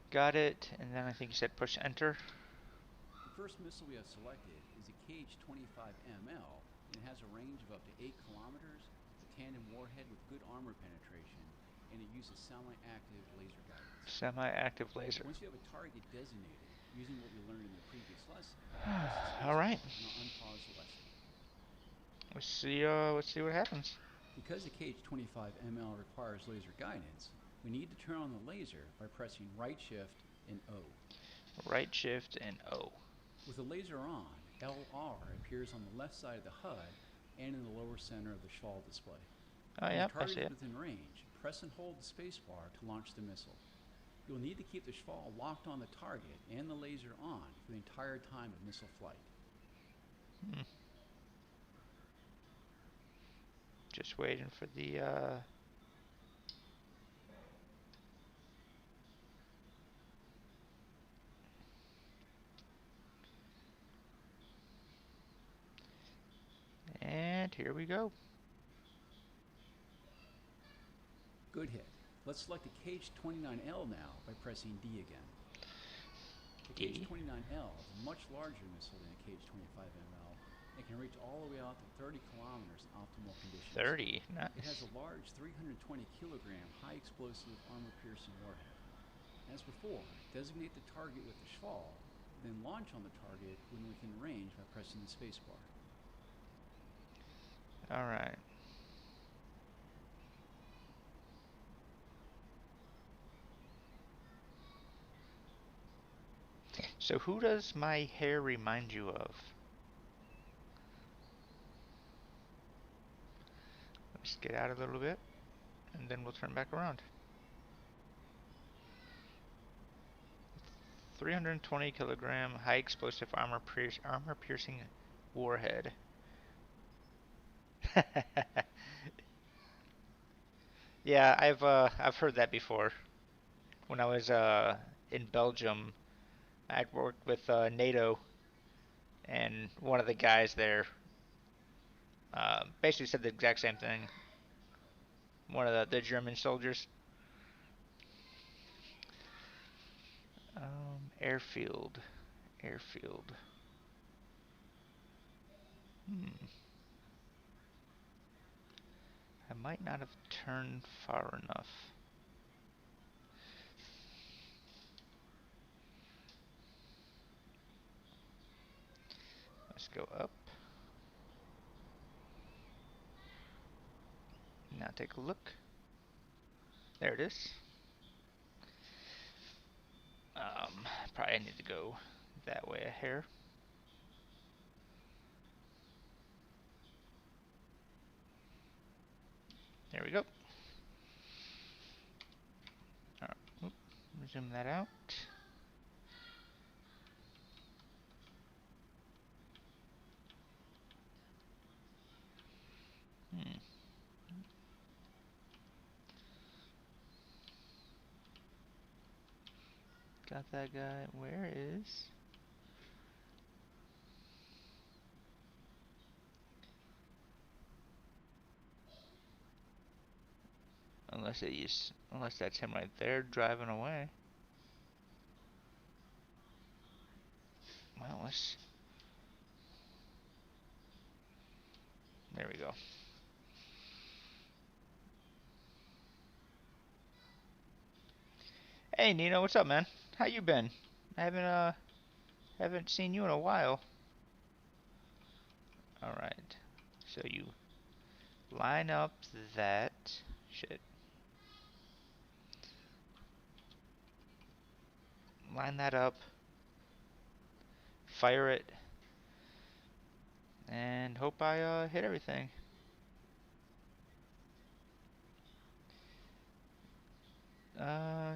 Got it, and then I think you said push enter. The first missile we have selected is a KH-25ML, and it has a range of up to 8 kilometers, a tandem warhead with good armor penetration, and it uses semi-active laser guidance. Semi-active laser. Once you have a target designated, using what we learned in the previous lesson, Alright. I'll unpause the lesson. Let's see what happens. Because the KH-25ML requires laser guidance, we need to turn on the laser by pressing right shift and O. Right shift and O. With the laser on, LR appears on the left side of the HUD and in the lower center of the SHVAL display. Oh, when yeah, the I target see is it. within range, press and hold the spacebar to launch the missile. You'll need to keep the SHVAL locked on the target and the laser on for the entire time of missile flight. Just waiting for the and here we go. Good hit. Let's select the KH-29L now by pressing D again. The D. KH-29L is a much larger missile than the KH-25ML and can reach all the way out to 30 kilometers in optimal conditions. 30, nice. It has a large 320 kilogram high explosive armor-piercing warhead. As before, designate the target with the SHVAL, then launch on the target when within range by pressing the spacebar. Alright. So who does my hair remind you of? Let's get out a little bit, and then we'll turn back around. 320 kilogram high explosive armor piercing warhead. Yeah, I've heard that before. When I was in Belgium, I'd worked with NATO, and one of the guys there basically said the exact same thing. One of the German soldiers. Airfield. I might not have turned far enough. Let's go up. Now take a look. There it is. Probably need to go that way a hair. There we go. Alright, zoom that out. Got that guy. Where is... Unless that's him right there driving away. Well, let's... There we go. Hey Nino, what's up, man? How you been? I haven't seen you in a while. All right. So line up that shit. Line that up. Fire it. And hope I hit everything. Uh,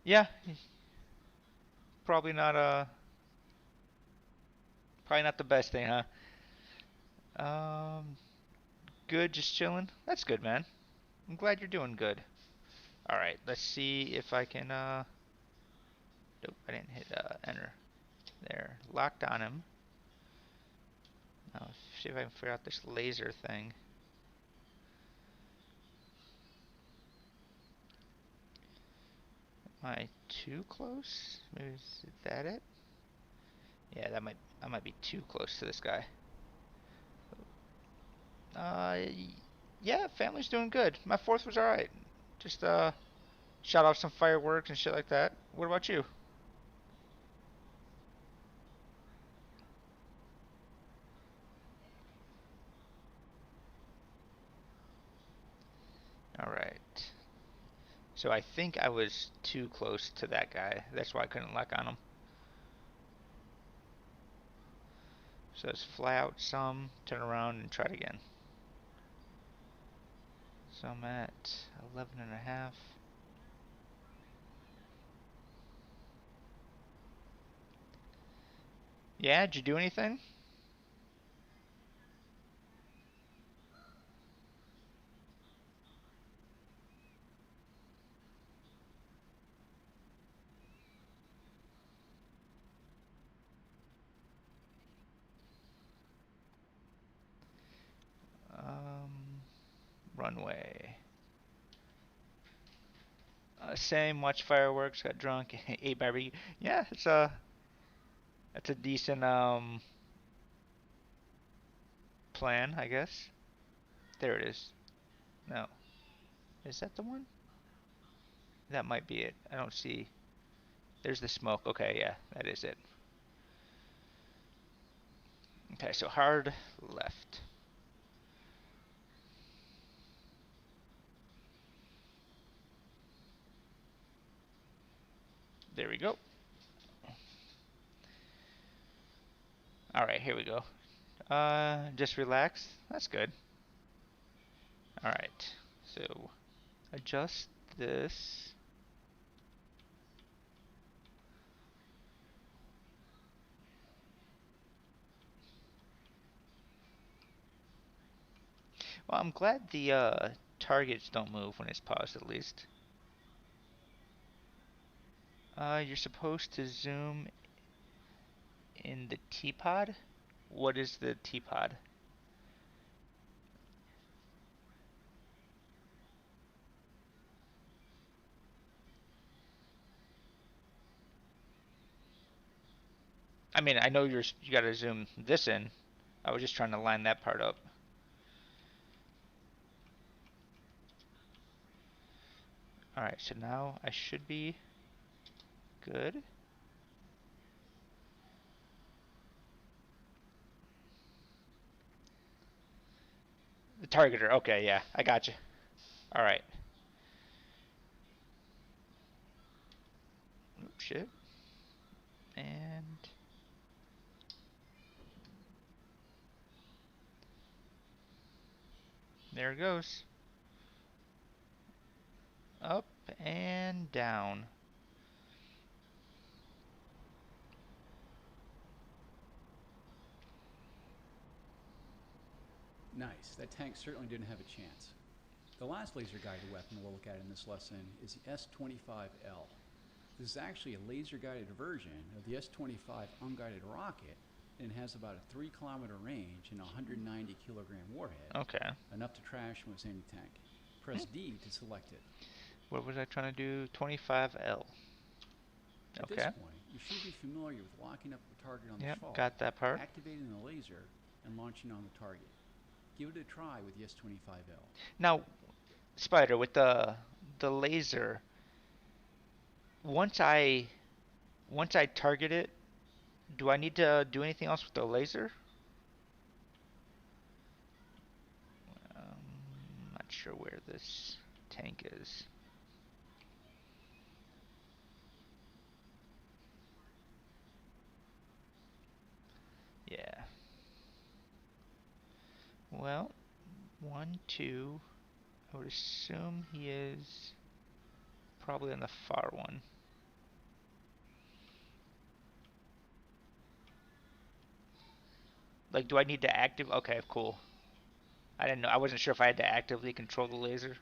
yeah, probably not probably not the best thing, huh? Um, good, just chilling. That's good, man. I'm glad you're doing good. All right, let's see if I can. Nope, I didn't hit enter. There, locked on him. Now, see if I can figure out this laser thing. Am I too close? Maybe is that it? Yeah, I might be too close to this guy. Uh, yeah, family's doing good. My 4th was alright. Just shot off some fireworks and shit like that. What about you? Alright. So I think I was too close to that guy. That's why I couldn't lock on him. So let's fly out some, turn around, and try it again. So I'm at 11.5. Yeah, did you do anything? Runway. Same, watch fireworks, got drunk, ate barbecue. Yeah, that's a decent plan, I guess. There it is. No. Is that the one? That might be it. I don't see. There's the smoke. Okay, yeah, that is it. Okay, so hard left. There we go. Alright, here we go. Just relax. That's good. Alright, so adjust this. Well, I'm glad the targets don't move when it's paused at least. You're supposed to zoom in the T-pod? What is the T-pod? I mean, I know you gotta zoom this in. I was just trying to line that part up. Alright, so now I should be good. The targeter, okay, yeah, I got you. Alright. Oops, shit. And there it goes. Up and down. Nice. That tank certainly didn't have a chance. The last laser-guided weapon we'll look at in this lesson is the S-25L. This is actually a laser-guided version of the S-25 unguided rocket, and it has about a 3-kilometer range and a 190-kilogram warhead. Okay. Enough to trash most any tank. Press D to select it. What was I trying to do? 25L. At this point, you should be familiar with locking up the target on the fall, got that part. activating the laser, and launching on the target. Give it a try with the S-25L. Now, Spider, with the laser, once I once I target it, do I need to do anything else with the laser? Not sure where this tank is. Yeah. Well, 1, 2. I would assume he is probably on the far one. Like, do I need to active? Okay, cool. I didn't know. I wasn't sure if I had to actively control the laser.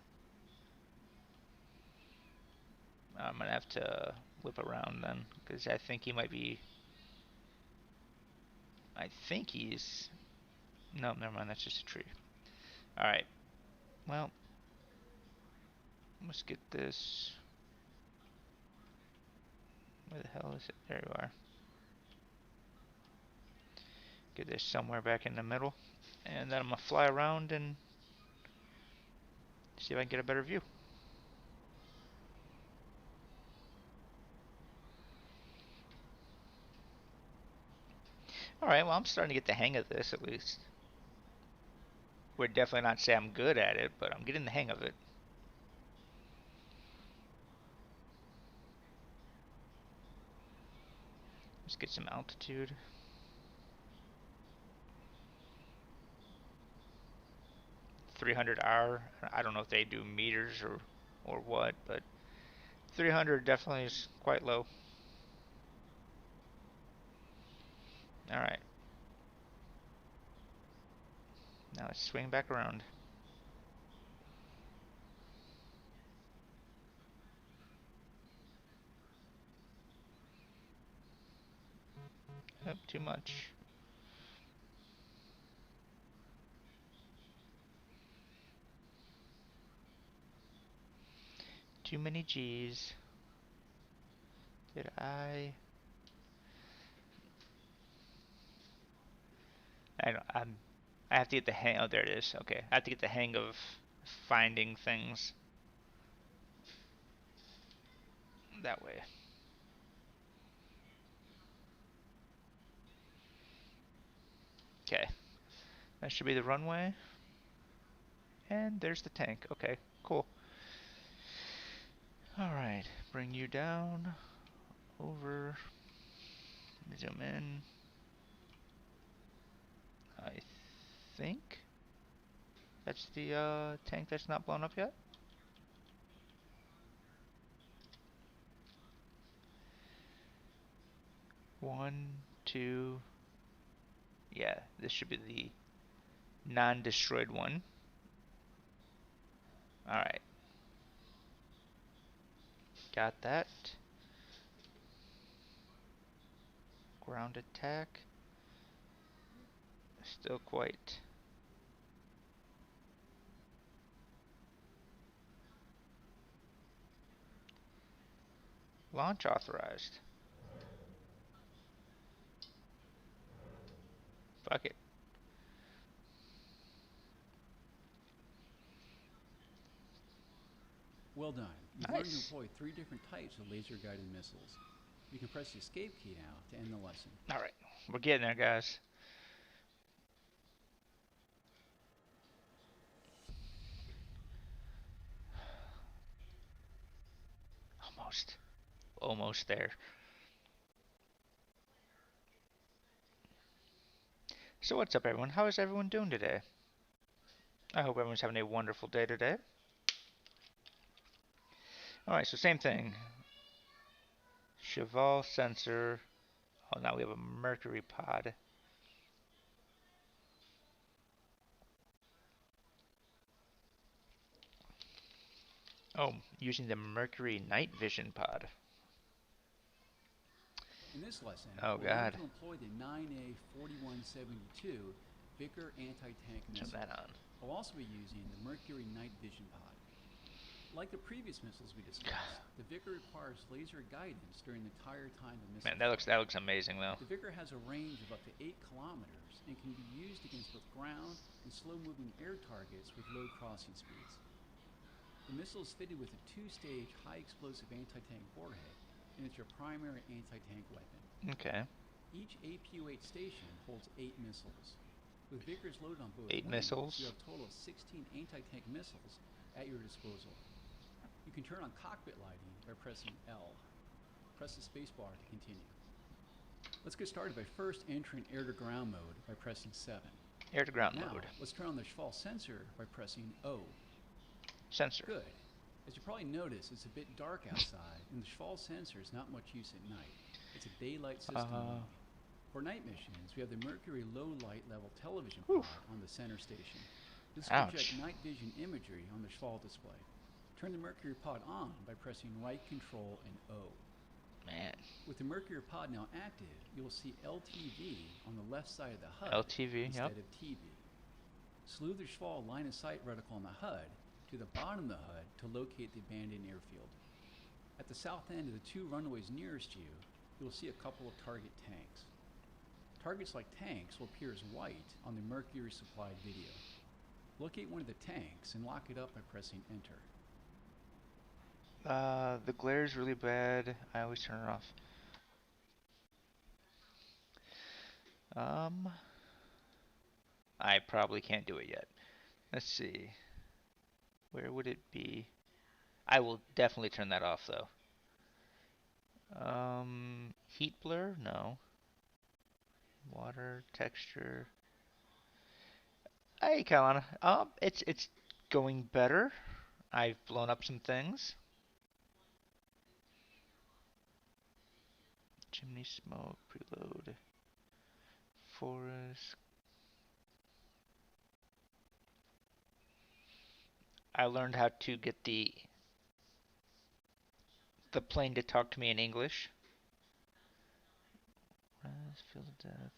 I'm gonna have to whip around then, because I think he might be. I think he's. No, never mind. That's just a tree. All right. Well, let's get this. Where the hell is it? There you are. Get this somewhere back in the middle, and then I'm gonna fly around and see if I can get a better view. All right. Well, I'm starting to get the hang of this at least. Would definitely not say I'm good at it, but I'm getting the hang of it. Let's get some altitude. 300R. I don't know if they do meters or what, but 300 definitely is quite low. All right. Now let's swing back around. Yep, too much. Too many G's. Did I don't, I have to get the hang. Oh, there it is. Okay, I have to get the hang of finding things that way. Okay, that should be the runway. And there's the tank. Okay, cool. Alright, bring you down, over, zoom in. I think that's the tank that's not blown up yet. One, two. Yeah, this should be the non-destroyed one. Alright. Got that. Ground attack. Still quite. Launch authorized. Fuck it. Well done. You've learned to Nice. employ 3 different types of laser-guided missiles. You can press the escape key now to end the lesson. Alright, we're getting there, guys. Almost. Almost there. So what's up, everyone? How is everyone doing today? I hope everyone's having a wonderful day today. Alright, so same thing. Cheval sensor. Oh, now we have a mercury pod. Oh, using the mercury night vision pod. In this lesson, Oh, we'll learn God. to employ the 9A4172 Vickers anti-tank Turn missile. that on. We'll also be using the Mercury Night Vision Pod. Like the previous missiles we discussed, the Vickers requires laser guidance during the entire time the missile Man, that looks amazing though. The Vickers has a range of up to 8 kilometers and can be used against both ground and slow-moving air targets with low crossing speeds. The missile is fitted with a 2-stage high-explosive anti-tank warhead and it's your primary anti-tank weapon. Okay. Each APU-8 station holds 8 missiles. With Vickers loaded on both 8 wings, missiles. you have a total of 16 anti-tank missiles at your disposal. You can turn on cockpit lighting by pressing L. Press the spacebar to continue. Let's get started by first entering air-to-ground mode by pressing 7. Air-to-ground Now, mode. let's turn on the Schwall sensor by pressing O. Sensor. Good. As you probably noticed, it's a bit dark outside, and the Schwall sensor is not much use at night. It's a daylight system only. For night missions, we have the Mercury low light level television pod on the center station. This will project night vision imagery on the Schwall display. Turn the Mercury pod on by pressing right control and O. Man. With the Mercury pod now active, you will see LTV on the left side of the HUD LTV, instead of TV. Slew the Schwall line of sight reticle on the HUD to the bottom of the HUD to locate the abandoned airfield. At the south end of the 2 runways nearest you, you will see a couple of target tanks. Targets like tanks will appear as white on the Mercury supplied video. Locate one of the tanks and lock it up by pressing enter. The glare is really bad. I always turn it off. I probably can't do it yet. Let's see. Where would it be? I will definitely turn that off though. Heat blur? No. Water texture. Hey, Kalana. It's going better. I've blown up some things. Chimney smoke, preload. Forest. I learned how to get the plane to talk to me in English. Rise, field of death,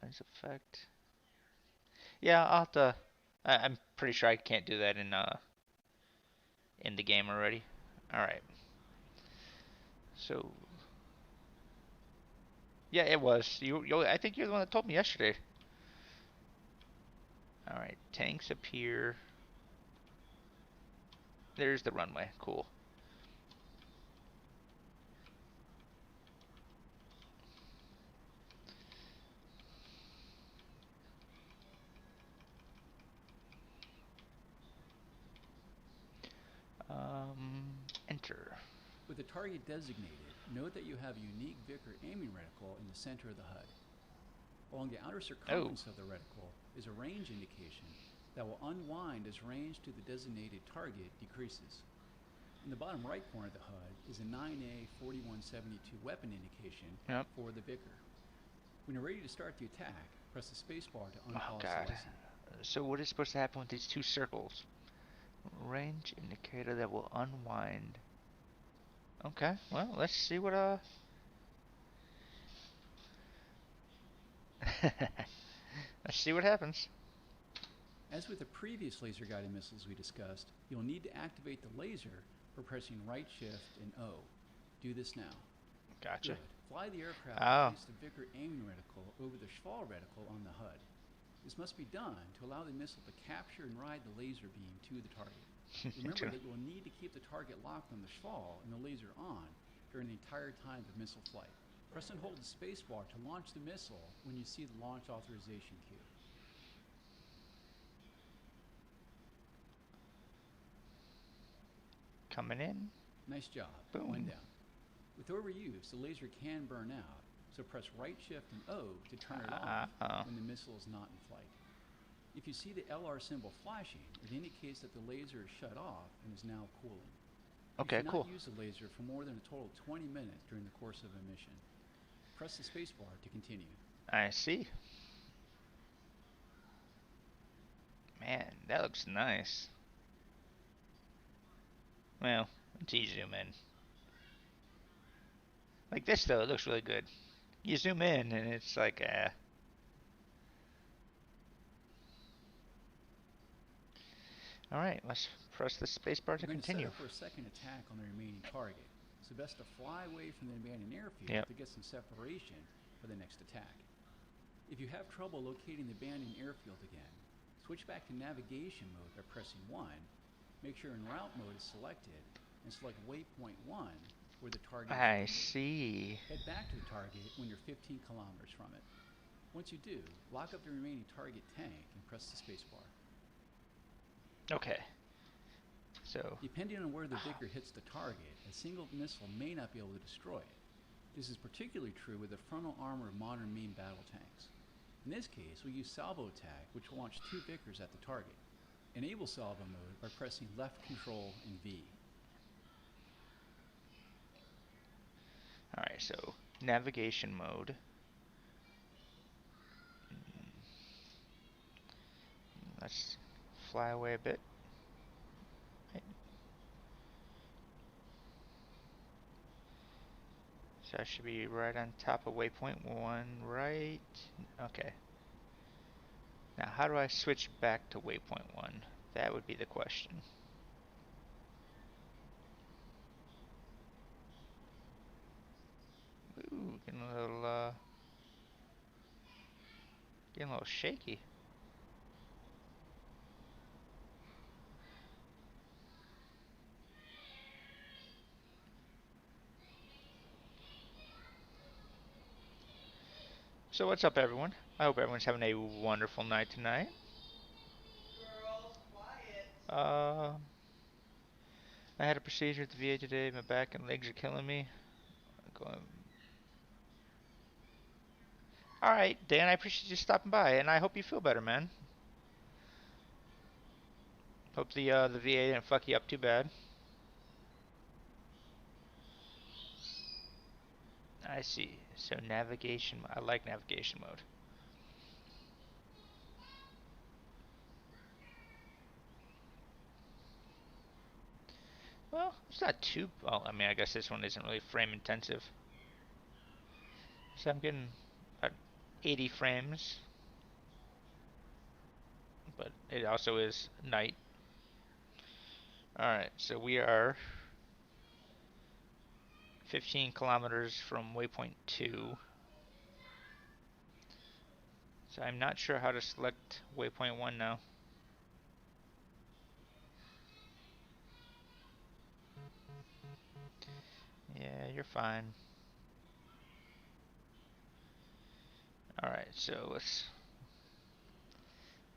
lens effect. Yeah, I'll have to. I'm pretty sure I can't do that in the game already. All right. So. Yeah, it was. I think you're the one that told me yesterday. All right, tanks appear. There's the runway. Cool. Enter. With the target designated, note that you have a unique Vickers aiming reticle in the center of the HUD. Along the outer circumference of the reticle is a range indication that will unwind as range to the designated target decreases. In the bottom right corner of the HUD is a 9A 4172 weapon indication for the Vickers. When you're ready to start the attack, press the spacebar to unpause the lesson. So what is supposed to happen with these 2 circles? Range indicator that will unwind. Okay, well, let's see what let's see what happens. As with the previous laser-guided missiles we discussed, you'll need to activate the laser by pressing right shift and O. Do this now. Gotcha. Good. Fly the aircraft and place the Vickers aiming reticle over the Schwall reticle on the HUD. This must be done to allow the missile to capture and ride the laser beam to the target. Remember that you will need to keep the target locked on the Schwall and the laser on during the entire time of missile flight. Press and hold the spacebar to launch the missile when you see the launch authorization cue. Coming in. Nice job. Boom. 1 down. With overuse, the laser can burn out, so press right shift and O to turn it off when the missile is not in flight. If you see the LR symbol flashing, it indicates that the laser is shut off and is now cooling. Okay, you cool. should not use the laser for more than a total of 20 minutes during the course of a mission. Press the spacebar to continue. I see. Man, that looks nice. Well, until you zoom in. Like this though, it looks really good. You zoom in and it's like, Alright, let's press the spacebar to continue. We're going to set up for a second attack on the remaining target. It's best to fly away from the abandoned airfield to get some separation for the next attack. If you have trouble locating the abandoned airfield again, switch back to navigation mode by pressing 1, make sure en route mode is selected, and select waypoint 1 where the target is I located. see. Head back to the target when you're 15 kilometers from it. Once you do, lock up the remaining target tank and press the spacebar. Okay. So, Depending on where the Vickers hits the target, a single missile may not be able to destroy it. This is particularly true with the frontal armor of modern main battle tanks. In this case, we use salvo attack, which will launch 2 Vickers at the target. Enable salvo mode by pressing left control and V. alright, so navigation mode. Let's fly away a bit. Right. So I should be right on top of waypoint 1, right? Okay. Now, how do I switch back to waypoint 1? That would be the question. Ooh, getting a little shaky. So what's up, everyone? I hope everyone's having a wonderful night tonight. Girls, quiet. I had a procedure at the VA today. My back and legs are killing me. Going. All right, Dan. I appreciate you stopping by, and I hope you feel better, man. Hope the VA didn't fuck you up too bad. I see. So navigation. I like navigation mode. Well, it's not too. Well, I mean, I guess this one isn't really frame intensive. So I'm getting about 80 frames, but it also is night. All right, so we are 15 kilometers from waypoint 2. So I'm not sure how to select waypoint 1 now. Yeah, you're fine. Alright, so let's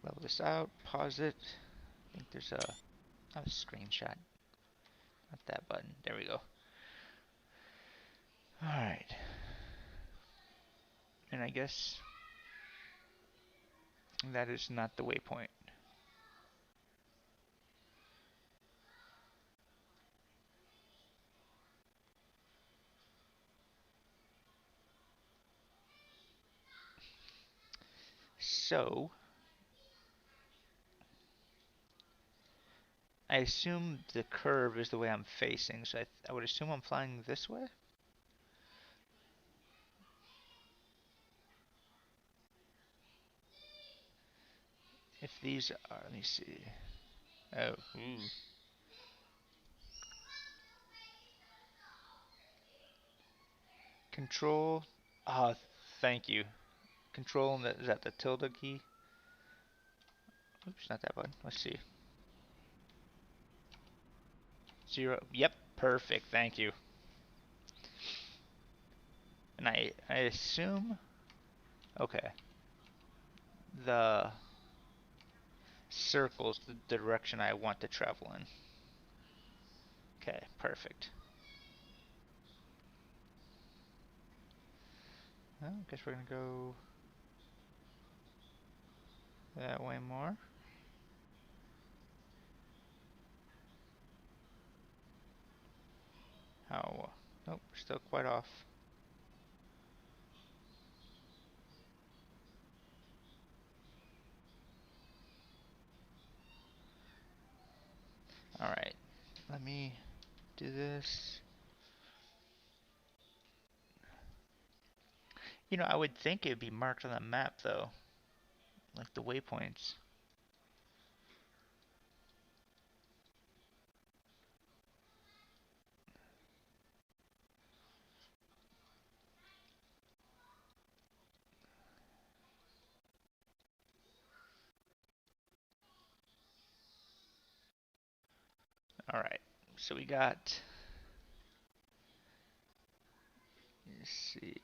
level this out, pause it. I think there's a screenshot. Not that button. There we go. Alright. And I guess that is not the waypoint. So, I assume the curve is the way I'm facing, so I would assume I'm flying this way? If these are, let me see. Oh, ooh. Control, thank you. Control, and is that the tilde key? Oops, not that button. Let's see. 0, yep, perfect, thank you. And I assume, okay, the circle's the direction I want to travel in. Okay, perfect. Well, I guess we're gonna go that way more. How? Nope, we're still quite off. Alright, let me do this. You know, I would think it would be marked on the map, though. Like the waypoints. Alright, so we got Let's see.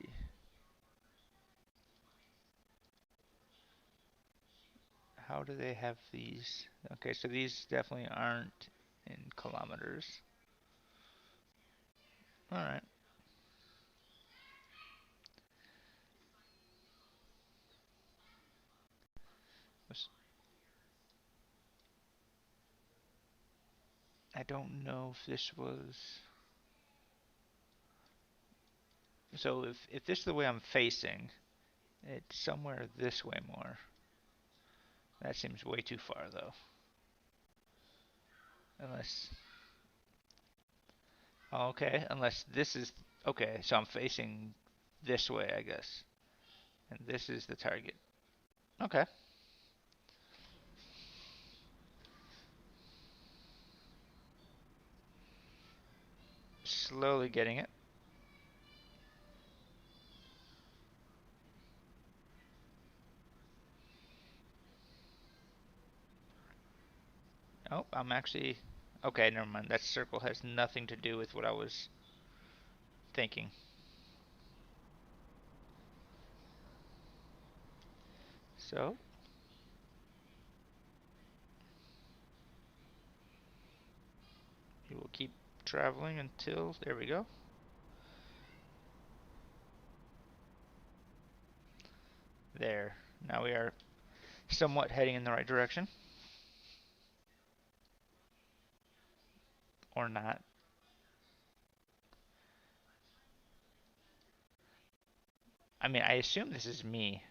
How do they have these? Okay, so these definitely aren't in kilometers. Alright. I don't know if this was... So if this is the way I'm facing, it's somewhere this way more. That seems way too far though. Unless... Oh, okay, unless this is... Okay, so I'm facing this way, I guess. And this is the target. Okay. Slowly getting it. Oh, I'm actually... Okay, never mind. That circle has nothing to do with what I was thinking. So... You will keep traveling until... There we go. There. Now we are somewhat heading in the right direction. Or not. I mean, I assume this is me.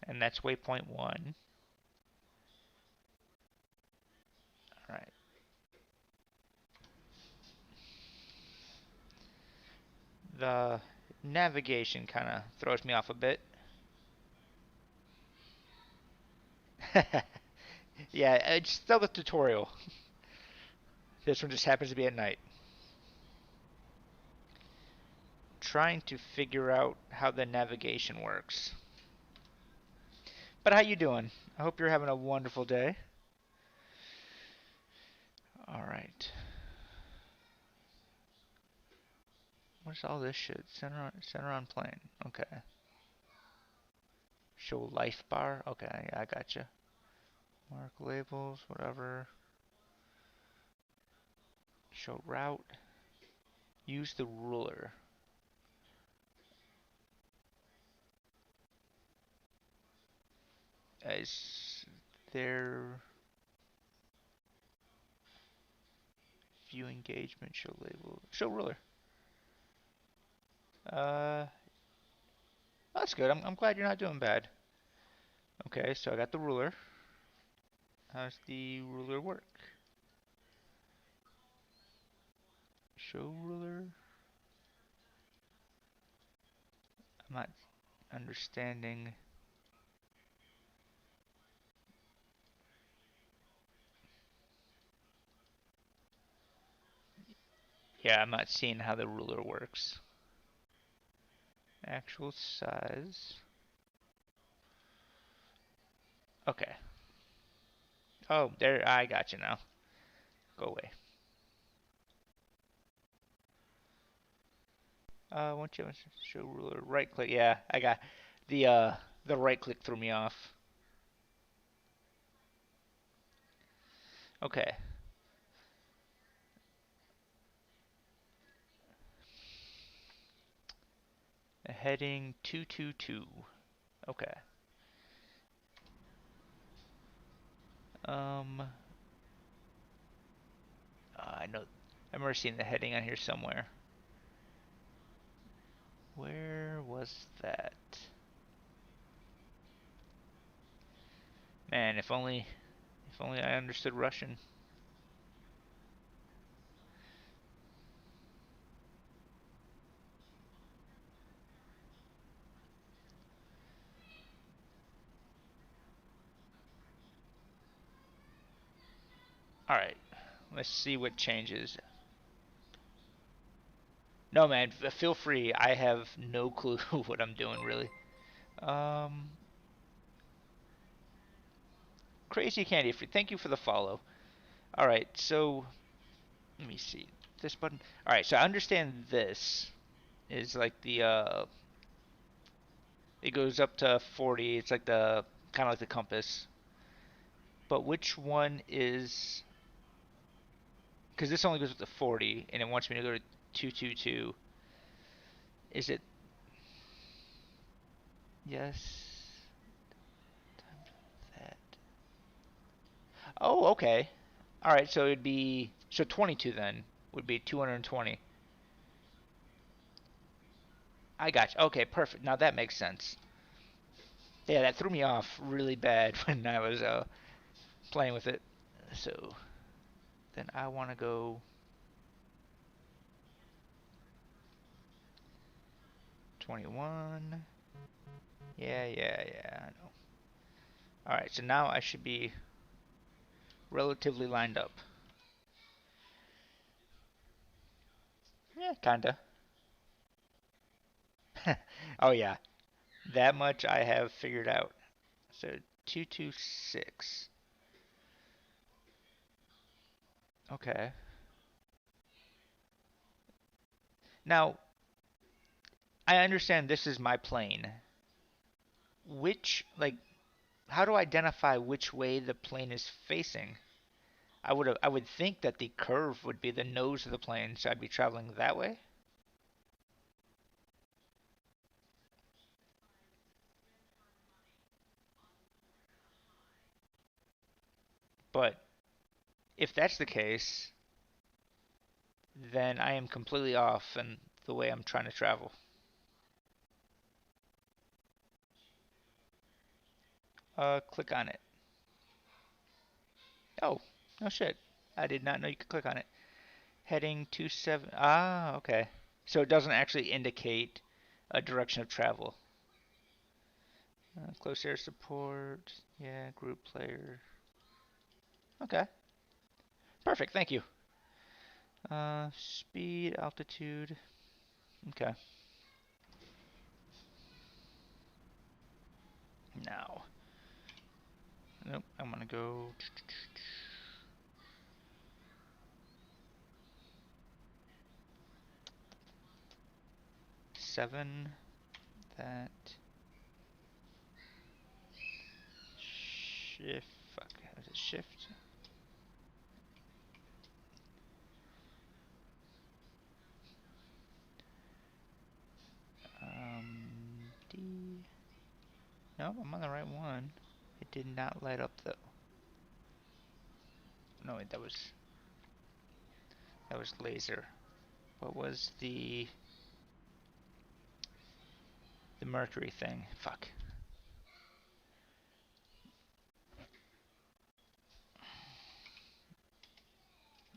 And that's waypoint 1. Alright. The navigation kind of throws me off a bit. Yeah, it's still the tutorial. This one just happens to be at night. Trying to figure out how the navigation works. But how you doing? I hope you're having a wonderful day. Alright. What's all this shit? Center on plane. Okay. Show life bar. Okay, I gotcha. Mark labels, whatever. Show route. Use the ruler. Is there... View engagement, show label. Show ruler. That's good. I'm glad you're not doing bad. Okay, so I got the ruler. How's the ruler work? Show ruler? I'm not understanding. Yeah, I'm not seeing how the ruler works. Actual size. Okay. Oh, there, I got you now. Go away. Once you show ruler, right click. Yeah, I got the right click threw me off. Okay. Heading 222. Okay. I know. I remember seeing the heading on here somewhere. Where was that? Man, if only I understood Russian. Alright, let's see what changes. No, man, feel free. I have no clue what I'm doing, really. Crazy Candy Free, thank you for the follow. Alright, so let me see. This button. Alright, so I understand this is like the it goes up to 40. It's like the kind of like the compass. But which one is, because this only goes up to 40 and it wants me to go to 222. Is it yes? That. Oh, okay. All right, so it'd be so 22 then would be 220. I got you. Okay, perfect. Now that makes sense. Yeah, that threw me off really bad when I was playing with it. So then I want to go 21. Yeah, I know. All right, so now I should be relatively lined up. Yeah, kinda. Oh yeah, that much I have figured out. So 226. Okay. Now, I understand this is my plane. Which, like, how do I identify which way the plane is facing? I would think that the curve would be the nose of the plane, so I'd be traveling that way. But if that's the case, then I am completely off in the way I'm trying to travel. Click on it. Oh, no shit. I did not know you could click on it. Heading 27. Ah, okay. So it doesn't actually indicate a direction of travel. Close air support. Yeah, group player. Okay. Perfect, thank you. Speed, altitude. Okay. Now. Nope, I'm gonna go 7. That. Shift. Fuck. Was it shift? D. Nope, I'm on the right one. It did not light up though. No, wait, that was laser. What was the mercury thing? Fuck.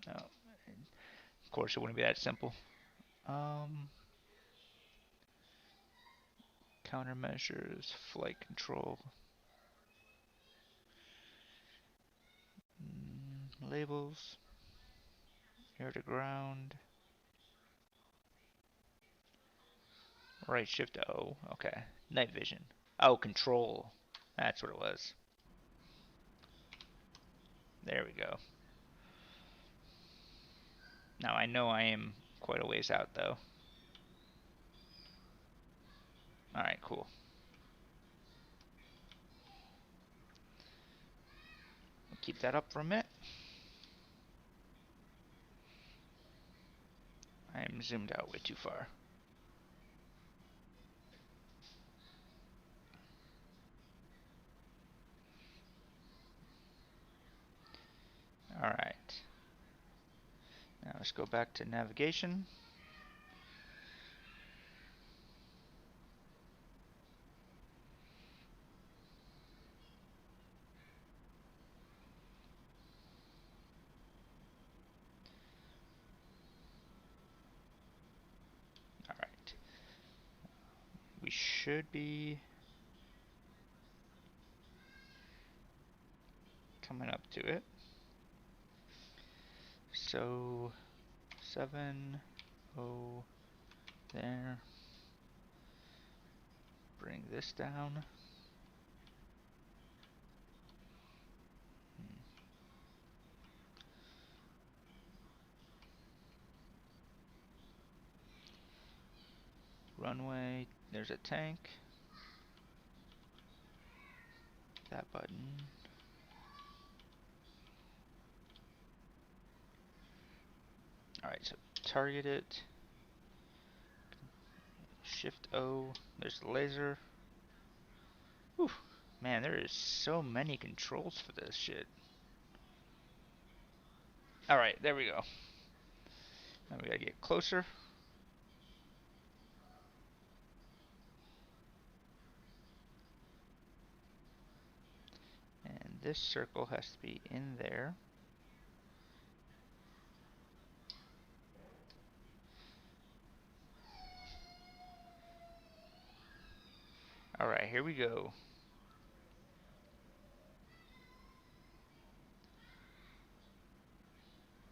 No. Of course, it wouldn't be that simple. Countermeasures, flight control, labels, air to ground, right shift O. Okay, night vision. Oh, control. That's what it was. There we go. Now I know I am quite a ways out though. Alright, cool. Keep that up for a minute. I am zoomed out way too far. Alright. Now let's go back to navigation. Alright. We should be coming up to it. So 7, 0, there. Bring this down. runway. There's a tank. That button. Alright, so target it. Shift O. There's the laser. Whew. Man, there is so many controls for this shit. Alright, there we go. Now we gotta get closer. And this circle has to be in there. Alright, here we go.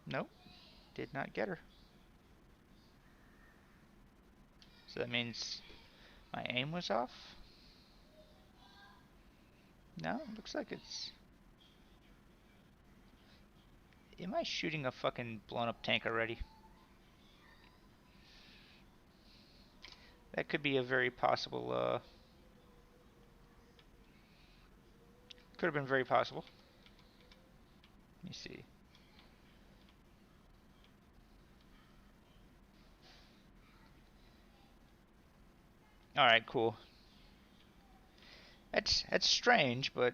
Nope, did not get her. So that means my aim was off? No, looks like it's... Am I shooting a fucking blown up tank already? That could be a very possible, could have been very possible. Let me see. Alright, cool. That's strange, but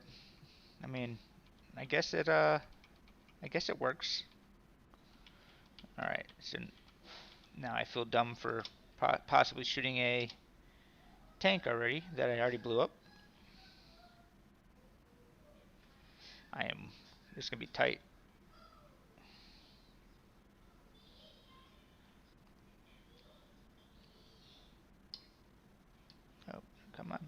I mean, I guess it works. Alright, so now I feel dumb for possibly shooting a tank already that I already blew up. This is gonna be tight. Oh, come on.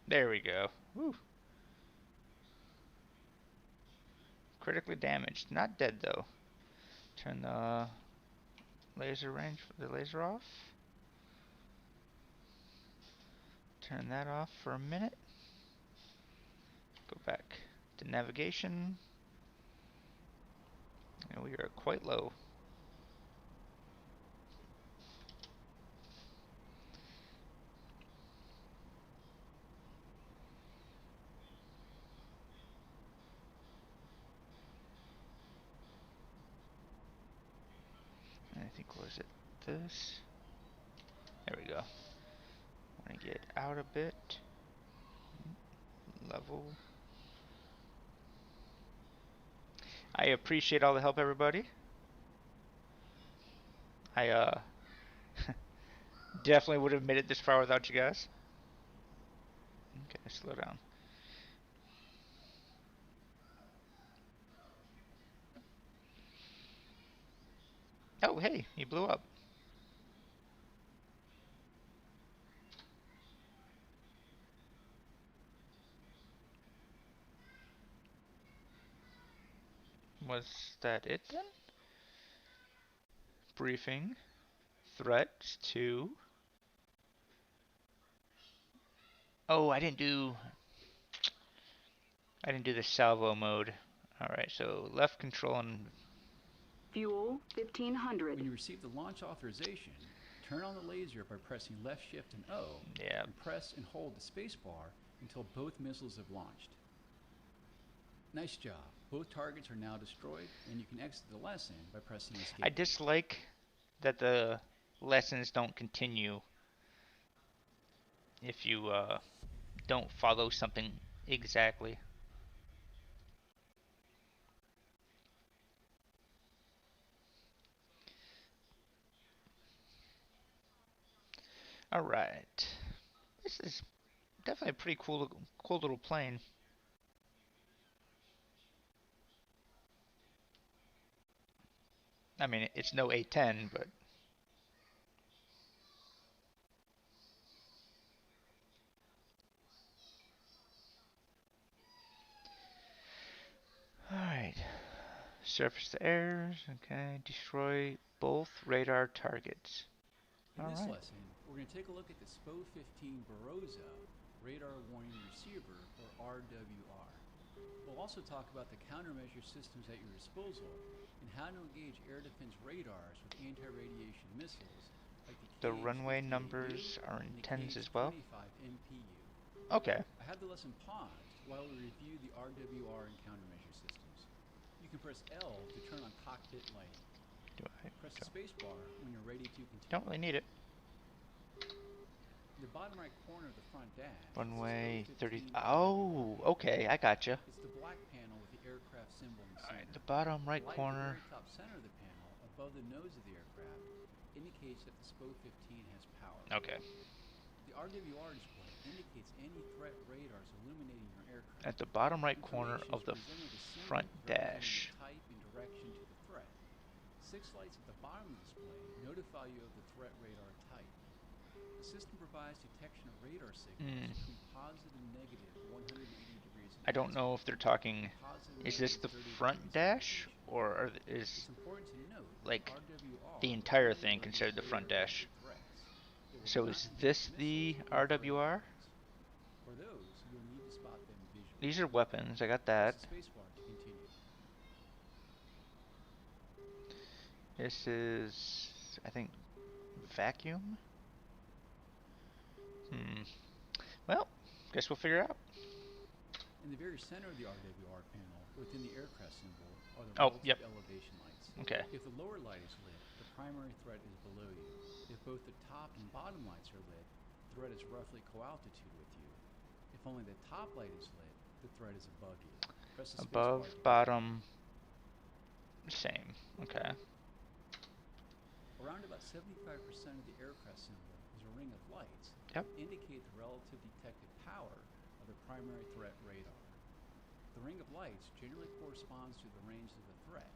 There we go. Woo. Critically damaged. Not dead though. Turn the laser off. Turn that off for a minute. Go back to navigation. And we are quite low. And I think, was it this? There we go. Want to get out a bit. Level. I appreciate all the help, everybody. I definitely would have made it this far without you guys. Okay, slow down. Oh, hey, he blew up. Was that it then? Briefing. Threat to... Oh, I didn't do the salvo mode. Alright, so left control and... Fuel 1500. When you receive the launch authorization, turn on the laser by pressing left shift and O, Yeah. and press and hold the spacebar until both missiles have launched. Nice job. Both targets are now destroyed, and you can exit the lesson by pressing escape. I dislike that the lessons don't continue if you don't follow something exactly. Alright. This is definitely a pretty cool little plane. I mean, it's no A-10, but... Alright. Surface to air. Okay. Destroy both radar targets. In this lesson, we're going to take a look at the SPO-15 Barroso Radar Warning Receiver, or RWR. We'll also talk about the countermeasure systems at your disposal and how to engage air defense radars with anti-radiation missiles like The the runway KH-58U numbers are in and the tens as well. KH-25 MPU. Okay. I have the lesson paused while we review the RWR and countermeasure systems. You can press L to turn on cockpit lighting. Do I? Press the spacebar when you're ready to continue. Don't really need it. In the bottom right corner of the front dash, Runway it says 30. 15 Oh, okay, I gotcha. It's the black panel with the aircraft symbol in the center. Alright, the bottom right The light corner. at the very top center of the panel, above the nose of the aircraft, indicates that the SPO-15 has power. Okay. The RWR display indicates any threat radars illuminating your aircraft. At the bottom right corner Information of is the presented as symbols front representing dash. the type and direction to the threat. 6 lights at the bottom of the display notify you of the threat radar type. The system provides detection of radar signals between positive and negative 180 degrees. I don't know if they're talking. Is this the front dash, or is It's important to note like RWR the entire thing considered the front dash? So is this the RWR? For those, you'll need to spot them visually. These are weapons. I got that. Press the spacebar to continue. This is, I think, vacuum. Well, guess we'll figure it out. In the very center of the RWR panel, within the aircraft symbol, are the Yep. elevation lights. Okay. If the lower light is lit, the primary threat is below you. If both the top and bottom lights are lit, the threat is roughly co-altitude with you. If only the top light is lit, the threat is above you. Press the Above, spacebar to bottom, same. Okay. Around about 75% of the aircraft symbol is a ring of lights Yep. that indicate the relative detected power of the primary threat radar. The ring of lights generally corresponds to the range of the threat.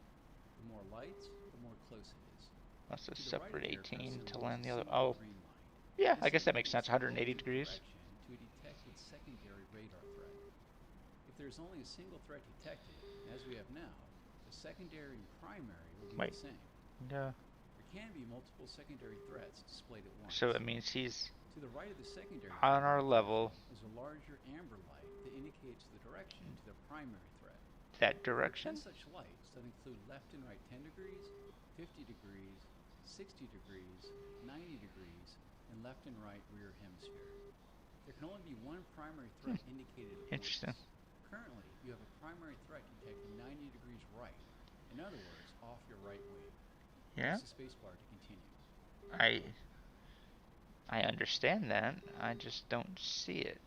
The more lights, the more close it is. That's a To the right of separate the aircraft 18 symbol to is land a the other. single Oh, green light. yeah, I This guess that makes sense. indicates the 180 relative degrees. direction to a detected secondary radar threat. If there's only a single threat detected, as we have now, the secondary and primary will be Wait. the same. Yeah. There can be multiple secondary threats displayed at once. So it means he's To the right of the secondary on threat our level, is a larger amber light that indicates the direction to the primary threat. that There are direction. 10 such lights that include left and right 10 degrees, 50 degrees, 60 degrees, 90 degrees, and left and right rear hemisphere. There can only be one primary threat indicated at Interesting. once. Currently, you have a primary threat detected 90 degrees right. In other words, off your right wing. Yeah. Press the spacebar to continue. I understand that. I just don't see it.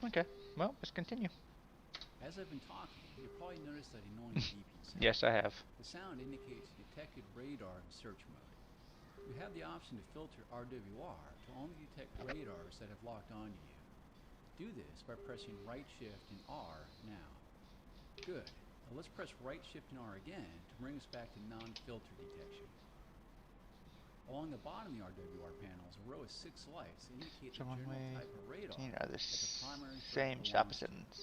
Okay. Well, let's continue. As I've been talking, you've probably noticed that annoying beeping sound. Yes, I have. The sound indicates detected radar in search mode. You have the option to filter RWR to only detect radars that have locked onto you. Do this by pressing right shift and R now. Good. Now let's press right shift and R again to bring us back to non-filter detection. Along the bottom of the RWR panel is a row of 6 lights that indicate So the one general way, type of radar are the that the primary threat same belongs opposite to. ends.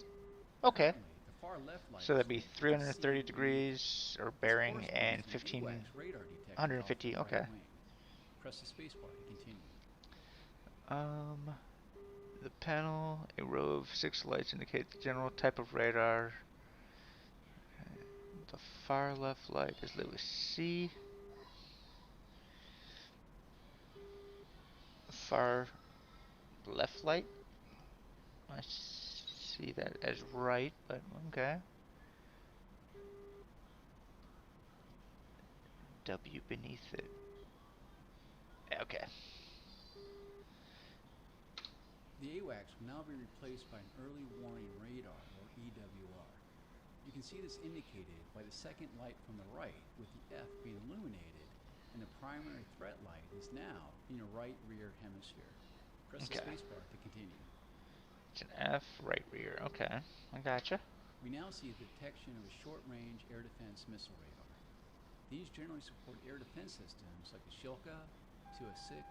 Okay. Currently, the far left light So that'd is be lit. 330 See degrees or this bearing corresponds and to an 15. AWACS radar detector 150, off the right okay. wing. Press the spacebar to continue. The panel, a row of 6 lights indicate the general type of radar. The far left light is lit with C. Far left light? I see that as right, but okay. W beneath it. Okay. The AWACS will now be replaced by an early warning radar, or EWR. You can see this indicated by the second light from the right, with the F being illuminated, and the primary threat light is now in your right rear hemisphere. Press the Okay. spacebar to continue. It's an F, right rear. Okay, I gotcha. We now see the detection of a short-range air defense missile radar. These generally support air defense systems like the Shilka, 206,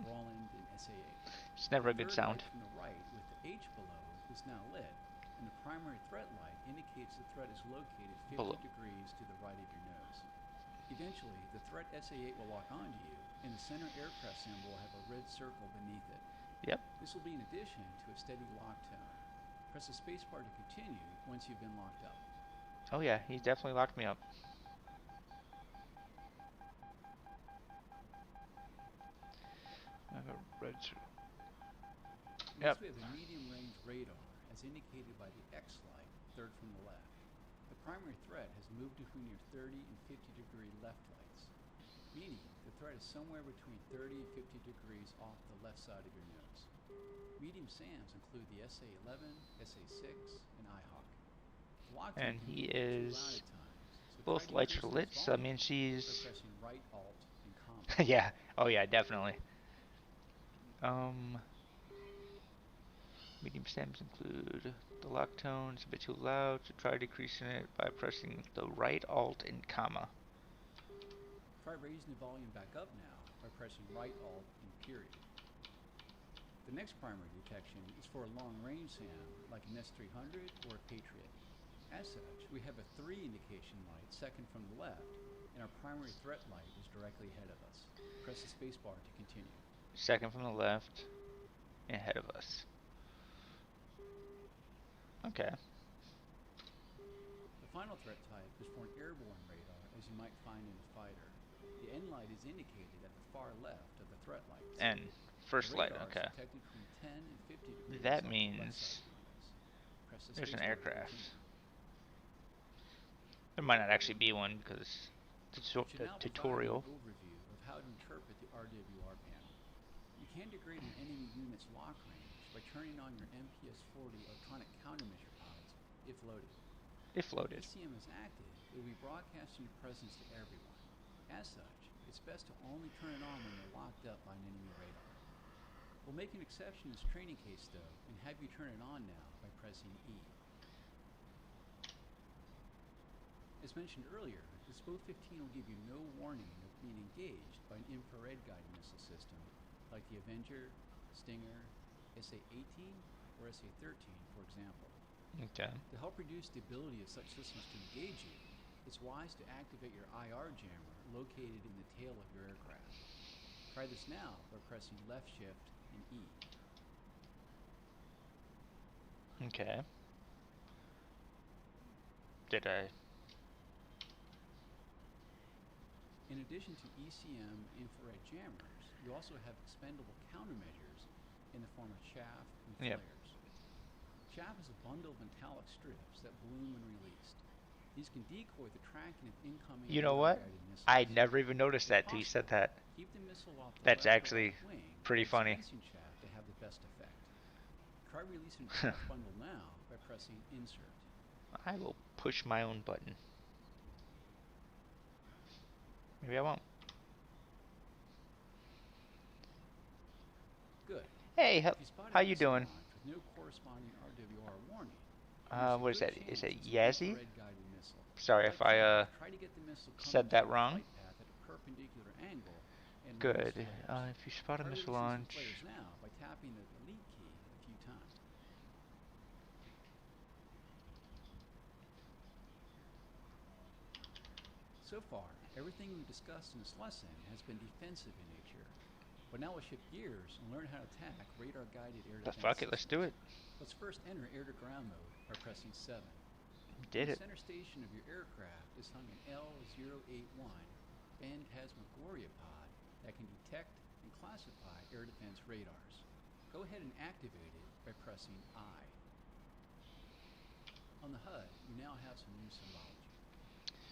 Roland, and SA-8. It's never a The good third sound. light from the right with the H below is now lit, and the primary threat light indicates the threat is located 50 Below. degrees to the right of your nose. Eventually, the threat SA-8 will lock onto you, and the center aircraft symbol will have a red circle beneath it. Yep. This will be in addition to a steady lock tone. Press the spacebar to continue once you've been locked up. Oh yeah, he definitely locked me up. I have a red. Yep. Next we have a medium-range radar, as indicated by the X light, third from the left. The primary threat has moved between your 30 and 50-degree left lights, meaning the threat is somewhere between 30 and 50 degrees off the left side of your nose. Medium SAMs include the SA-11, SA-6, and IHawk. The lock And can he be too is. loud at times, so Both try lights are decreasing lit, its so I volume mean by she's. pressing right Alt and comma. Yeah. Oh yeah, definitely. Medium stems include the lock tone. It's a bit too loud, so try decreasing it by pressing the right Alt and comma. Try raising the volume back up now by pressing right Alt and period. The next primary detection is for a long-range SAM, like an S-300 or a Patriot. As such, we have a 3 indication light, second from the left, and our primary threat light is directly ahead of us. Press the spacebar to continue. Second from the left, and ahead of us. Okay. The final threat type is for an airborne radar, as you might find in a fighter. The end light is indicated at the far left of the threat lights. And first The light, radar is okay. detected between 10 and 50 degrees That off the left means side of your nose. Press the there's an spacebar to aircraft. continue. There might not actually be one because it's Should the now provide tutorial. an overview of how to interpret the RWR panel. You can degrade an enemy unit's lock range by turning on your MPS-40 electronic countermeasure pods if loaded. If loaded. ECM is active, it will be broadcasting your presence to everyone. As such, it's best to only turn it on when you're locked up by an enemy radar. We'll make an exception in this training case though, and have you turn it on now by pressing E. As mentioned earlier, the SPO-15 will give you no warning of being engaged by an infrared guided missile system like the Avenger, Stinger, SA-18, or SA-13, for example. Okay. To help reduce the ability of such systems to engage you, it's wise to activate your IR jammer located in the tail of your aircraft. Try this now by pressing left shift and E. Okay. Did I? In addition to ECM infrared jammers, you also have expendable countermeasures in the form of chaff and Yep. flares. Chaff is a bundle of metallic strips that bloom when released. These can decoy the tracking of incoming You know what? radar-guided missiles. I never even noticed that If till you said possible, that. Keep the missile off the That's left or actually right wing pretty by funny. dispensing chaff to have the best effect. Try releasing a chaff bundle now by pressing insert. I will push my own button. Maybe I won't. Good. Hey, If you spot a how you missile doing? launch with no corresponding RWR warning, What is that? Is it Yazzie? Missile. Sorry if I Try to get the missile said coming that to the wrong. flight path at a perpendicular angle and Good. release flares. If you spot a Try missile releasing some launch. flares now by tapping the delete key a few times. So far, everything we've discussed in this lesson has been defensive in nature. But now we'll shift gears and learn how to attack radar-guided air defense Fuck it, let's do it. systems. Let's first enter air-to-ground mode by pressing 7. Did The it. center station of your aircraft is hung an L-081 phantasmagoria pod that can detect and classify air defense radars. Go ahead and activate it by pressing I. On the HUD, you now have some new symbology.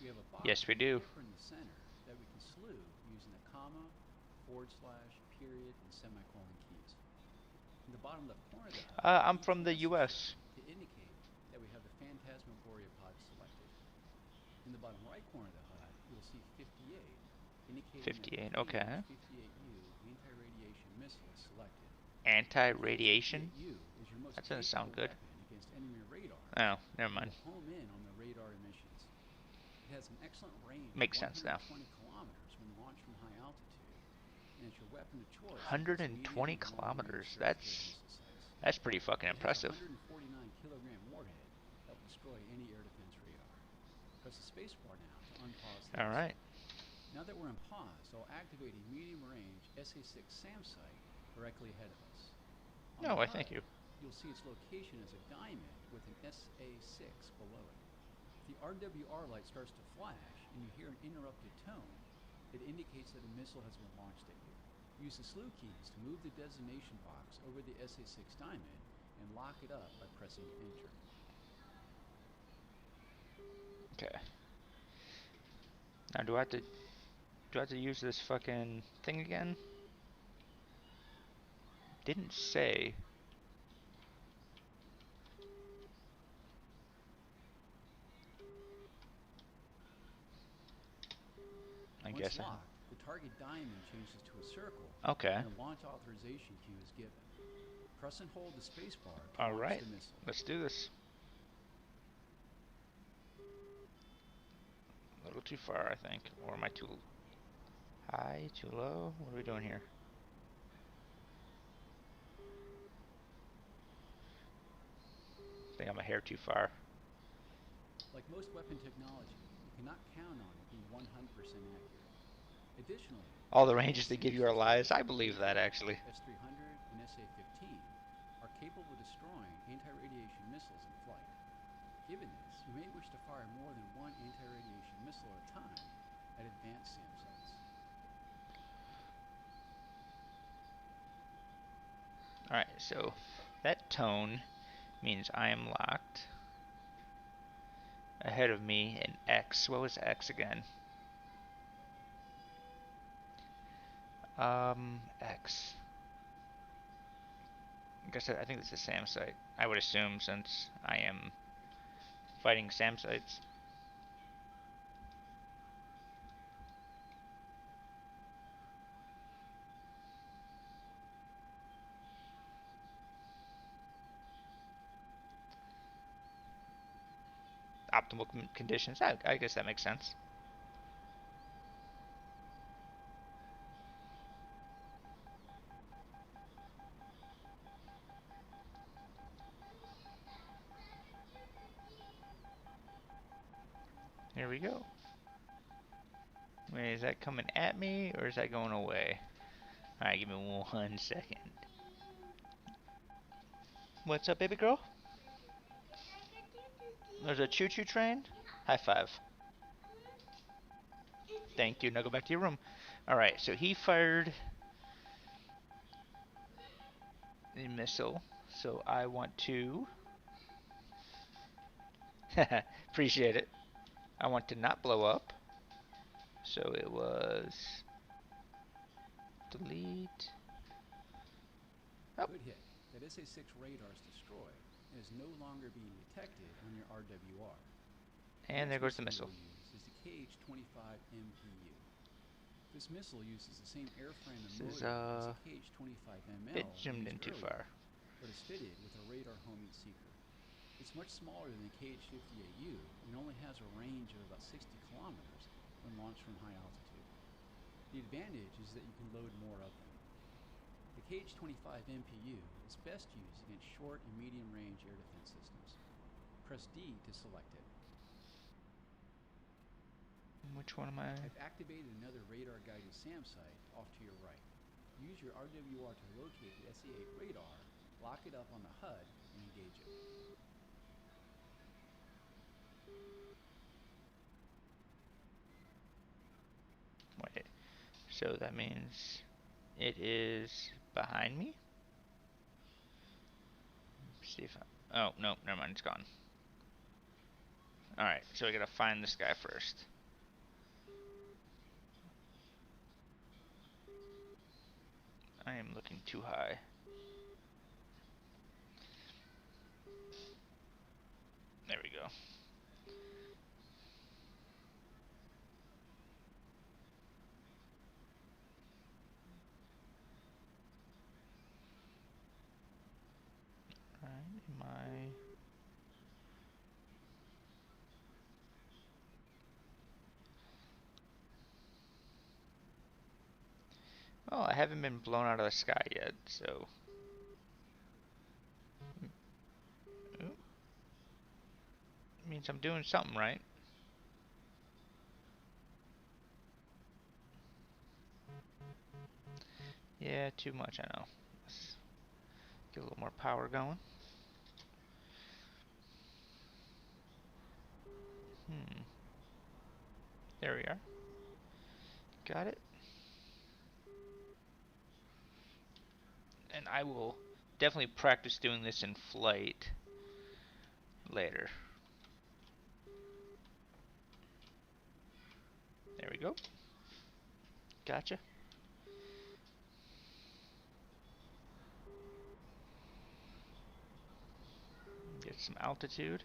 We have a box Yes, we do. in the center that we can slew using the comma, /, period, and semicolon keys. In the bottom left corner of the HUD, I'm from the U.S. to indicate that we have the Phantasmagoria pod selected. In the bottom right corner of the HUD, you will see 58, indicating 58, that the okay. 58U anti-radiation missile is selected. Anti-radiation? 58U is your most That doesn't sound capable good. weapon against enemy radar. Oh, never and mind. will home in on the radar emissions. It has an excellent range Makes of sense now. 120 kilometers when launched from high altitude, and it's your weapon of choice. 120 kilometers. That's pretty fucking impressive. It has a 149 kilogram warhead that will destroy any air defense radar. Press the space bar now to unpause this. All right. Now that we're in pause, I'll activate a medium-range SA-6 SAM site directly ahead of us. On No, the I HUD, thank you. you'll see its location as a diamond with an SA-6 below it. If the RWR light starts to flash and you hear an interrupted tone, it indicates that a missile has been launched at you. Use the slew keys to move the designation box over the SA-6 diamond and lock it up by pressing enter. Okay. Now do I have to use this fucking thing again? Didn't say. I Once guess locked, the target diamond changes to a circle okay. and a launch authorization cue is given. Press and hold the spacebar to All launch right. the missile. Let's do this. A little too far, I think. Or am I too high, too low? What are we doing here? I think I'm a hair too far. Like most weapon technology, you cannot count on it being 100% accurate. Additionally, All the ranges they give you are lies. I believe that, actually. S-300 and SA-15 are capable of destroying anti-radiation missiles in flight. Given this, you may wish to fire more than one anti-radiation missile at a time at advanced SAM sites. Alright, so that tone means I am locked. Ahead of me in X. What was X again? X. I think this is SAM site. I would assume, since I am fighting SAM sites. Optimal conditions. I guess that makes sense. Here we go. Wait, is that coming at me or is that going away? Alright, give me 1 second. What's up, baby girl? There's a choo-choo train? High five. Thank you. Now go back to your room. Alright, so he fired the missile. So I want to... appreciate it. I want to not blow up. So it was... delete. Oh. Good hit. That SA-6 radar is destroyed and is no longer being detected on your RWR. And there goes the missile. Use is the KH-25 MPU. This missile uses the same airframe and motor as the KH-25ML. It zoomed in too far. But is fitted with a radar homing seeker. It's much smaller than the KH-58U and only has a range of about 60 kilometers when launched from high altitude. The advantage is that you can load more of them. The KH-25 MPU is best used against short and medium-range air defense systems. Press D to select it. Which one am I? I've activated another radar-guided SAM site off to your right. Use your RWR to locate the SA-8 radar, lock it up on the HUD, and engage it. Wait. So that means it is behind me? See if I... oh, no, never mind, it's gone. Alright, so we gotta find this guy first. I am looking too high. There we go. Alright, am I... oh, I haven't been blown out of the sky yet, so... ooh. Means I'm doing something right. Yeah, too much, I know. Let's get a little more power going. There we are. Got it. And I will definitely practice doing this in flight later. There we go. Gotcha. Get some altitude.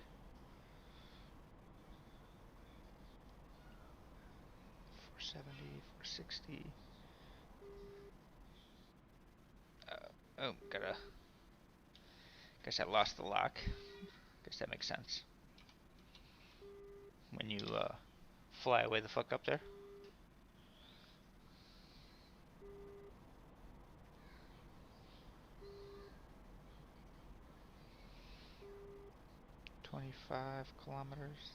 470, 460. Oh, guess I lost the lock. Guess that makes sense. When you fly away the fuck up there. $25 kilometers.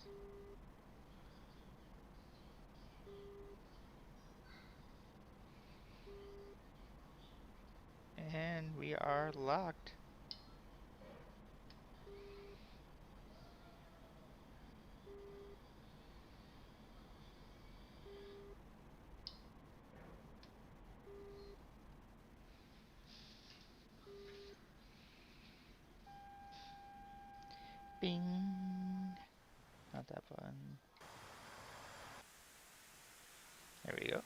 And we are locked. Bing. Not that button. There we go.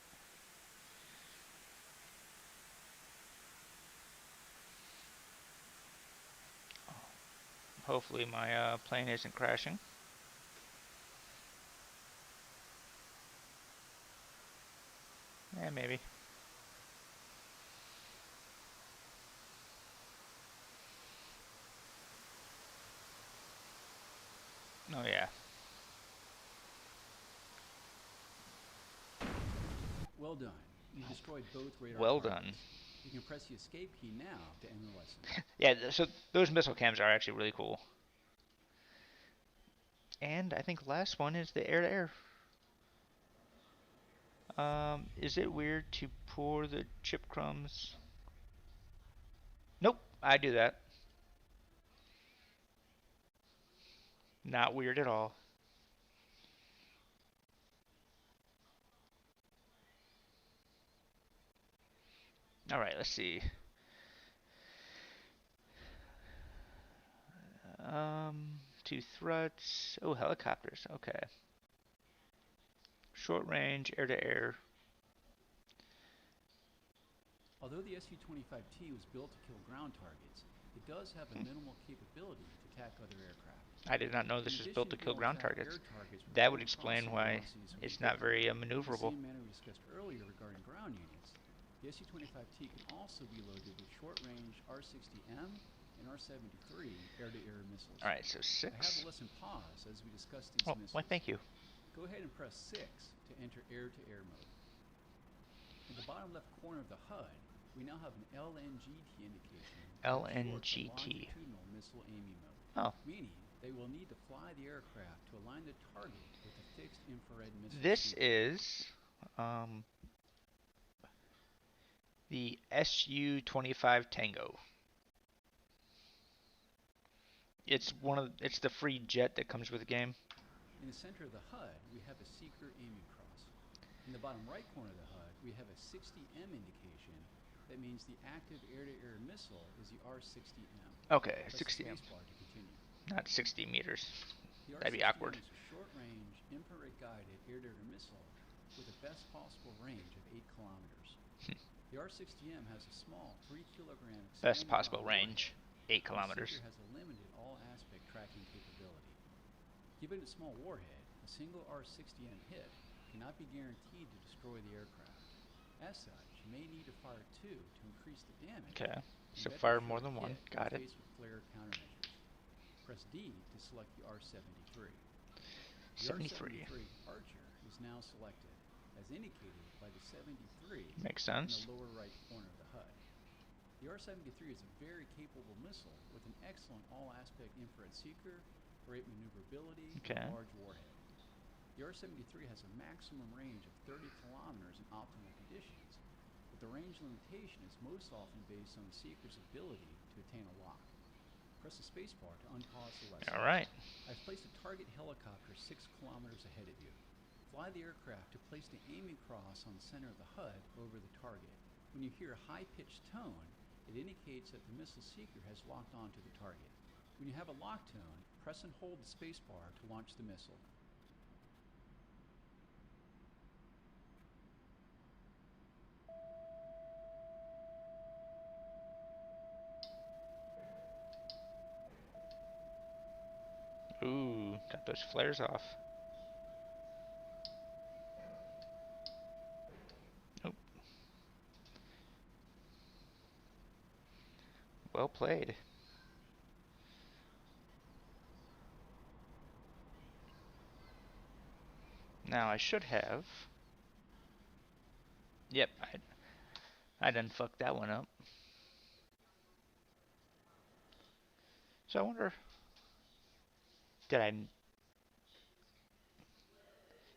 Hopefully my plane isn't crashing. Yeah, maybe. Oh yeah. Well done. You destroyed both radar Well targets. done. You can press the escape key now to end the lesson. Yeah, so those missile cams are actually really cool. And I think last one is the air-to-air. Is it weird to pour the chip crumbs? Nope, I do that. Not weird at all. Alright, let's see. Two threats. Oh, helicopters. Okay. Short range, air-to-air. Although the Su-25T was built to kill ground targets, it does have a minimal capability to attack other aircraft. I did not know this was built to kill ground targets. That would explain why it's not very maneuverable. In the same manner we discussed earlier regarding ground units, the Su-25T can also be loaded with short-range R-60M and R-73 air-to-air missiles. All right, so I have 6. the lesson pause as we discuss these Oh, missiles. why, thank you. Go ahead and press 6 to enter air-to-air mode. In the bottom left corner of the HUD, we now have an LNGT indication. LNGT. Longitudinal missile aiming mode. Oh. Meaning they will need to fly the aircraft to align the target with a fixed infrared missile. This is the Su-25 Tango. It's the free jet that comes with the game. In the center of the HUD, we have a Seeker aiming cross. In the bottom right corner of the HUD, we have a 60M indication. That means the active air-to-air missile is the R-60M. Okay, Press 60M. spacebar to continue. Not 60 meters. The That'd be R-60M awkward. is a short-range, infrared-guided air-to-air missile with a best possible range of 8 kilometers. The R-60M has a small 3-kilogram Best possible warhead. range, 8 kilometers. The Seeker has a limited all-aspect tracking capability. Given its small warhead, a single R-60M hit cannot be guaranteed to destroy the aircraft. As such, you may need to fire 2 to increase the damage. Okay, so and fire better more shoot than a one. hit Got when it. faced with flare countermeasures. Press D to select the R-73. The 73. R-73 Archer is now selected, as indicated by the 73 Makes in sense. the lower right corner of the HUD. The R-73 is a very capable missile with an excellent all-aspect infrared seeker, great maneuverability, Okay. and a large warhead. The R-73 has a maximum range of 30 kilometers in optimal conditions, but the range limitation is most often based on the seeker's ability to attain a lock. Press the spacebar to unpause the lesson. Alright. I've placed a target helicopter 6 kilometers ahead of you. Fly the aircraft to place the aiming cross on the center of the HUD over the target. When you hear a high-pitched tone, it indicates that the missile seeker has locked onto the target. When you have a lock tone, press and hold the spacebar to launch the missile. Ooh, got those flares off. Nope. Well played. Now I should have. Yep, I done fucked that one up. So I wonder, did I?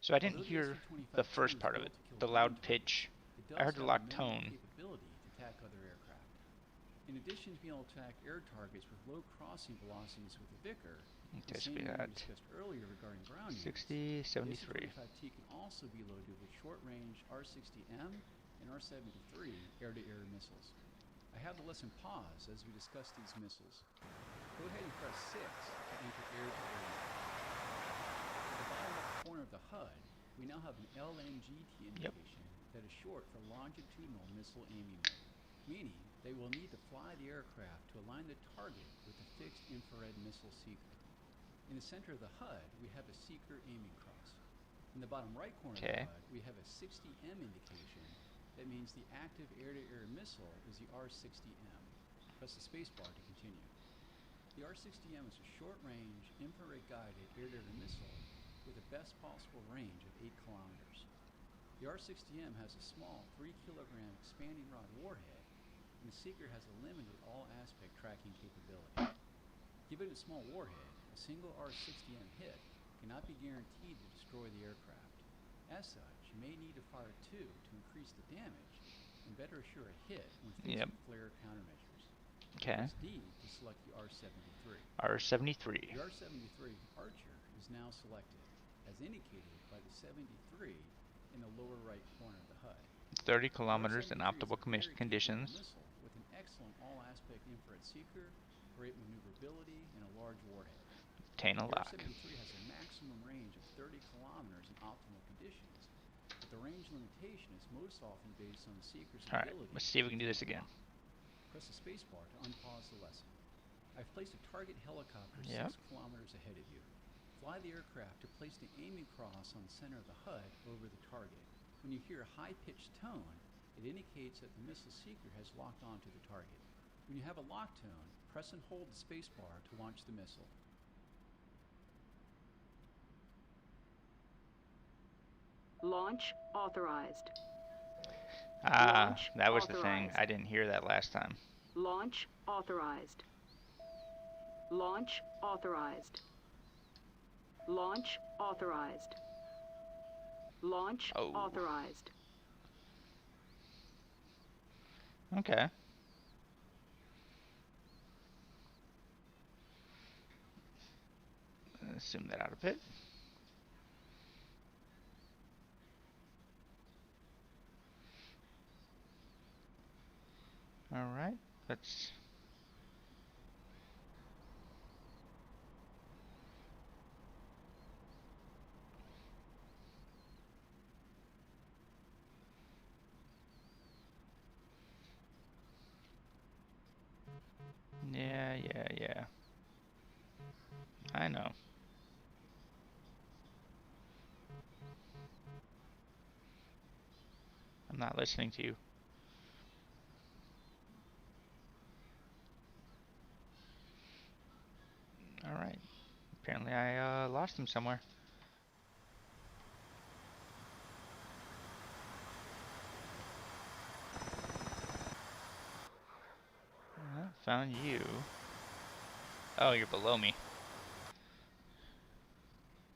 So I didn't hear the first part of it, the loud pitch. I heard the loud tone. Capability to attack other aircraft. In addition to being able to attack air targets with low crossing velocities with the Vickr, the same we discussed earlier regarding ground units, 60, 73. DC-25T can also be loaded with short-range R-60M and R-73 air-to-air missiles. I have the lesson pause as we discuss these missiles. Go ahead and press 6 to enter air-to-air. At the bottom left corner of the HUD, we now have an LNGT indication that is short for longitudinal missile aiming mode, meaning they will need to fly the aircraft to align the target with the fixed infrared missile seeker. In the center of the HUD, we have a seeker aiming cross. In the bottom right corner of the HUD, we have a 60M indication. That means the active air-to-air missile is the R-60M. Press the spacebar to continue. The R-60M is a short-range, infrared-guided air-to-air missile with the best possible range of 8 kilometers. The R-60M has a small 3-kilogram expanding rod warhead, and the seeker has a limited all-aspect tracking capability. Given its small warhead, a single R-60M hit cannot be guaranteed to destroy the aircraft. As such, you may need to fire 2 to increase the damage and better assure a hit when facing flare countermeasures. Press D to select the R-73. R-73. The R-73 Archer is now selected, as indicated by the 73 in the lower right corner of the HUD. 30 kilometers in optimal conditions. Missile with an excellent all-aspect infrared seeker, great maneuverability, and a large warhead. Obtain a lock. The R-73 has a maximum range of 30 kilometers in optimal conditions, but the range limitation is most often based on the seeker's ability. Alright, let's see if we can do this again. Press the spacebar to unpause the lesson. I've placed a target helicopter 6 kilometers ahead of you. Fly the aircraft to place the aiming cross on the center of the HUD over the target. When you hear a high-pitched tone, it indicates that the missile seeker has locked onto the target. When you have a lock tone, press and hold the spacebar to launch the missile. Launch authorized. Launch that was authorized. The thing. I didn't hear that last time. Launch authorized. Launch authorized. Launch authorized. Launch authorized. Okay. Let's zoom that out a bit. Alright, let's... Yeah. I know. I'm not listening to you. Alright. Apparently I lost him somewhere. Found you. Oh, you're below me.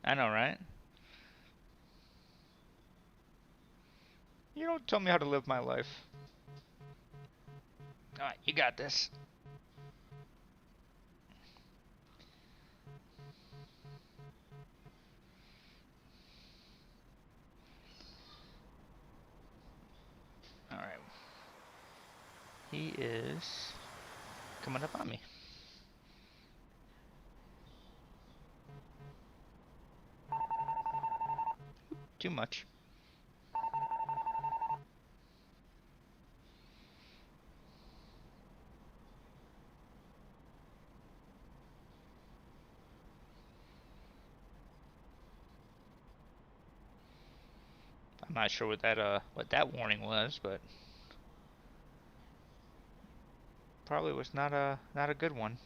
I know, right? You don't tell me how to live my life. Alright, you got this. Alright. He is coming up on me. Too much. I'm not sure what that warning was, but probably was not a good one.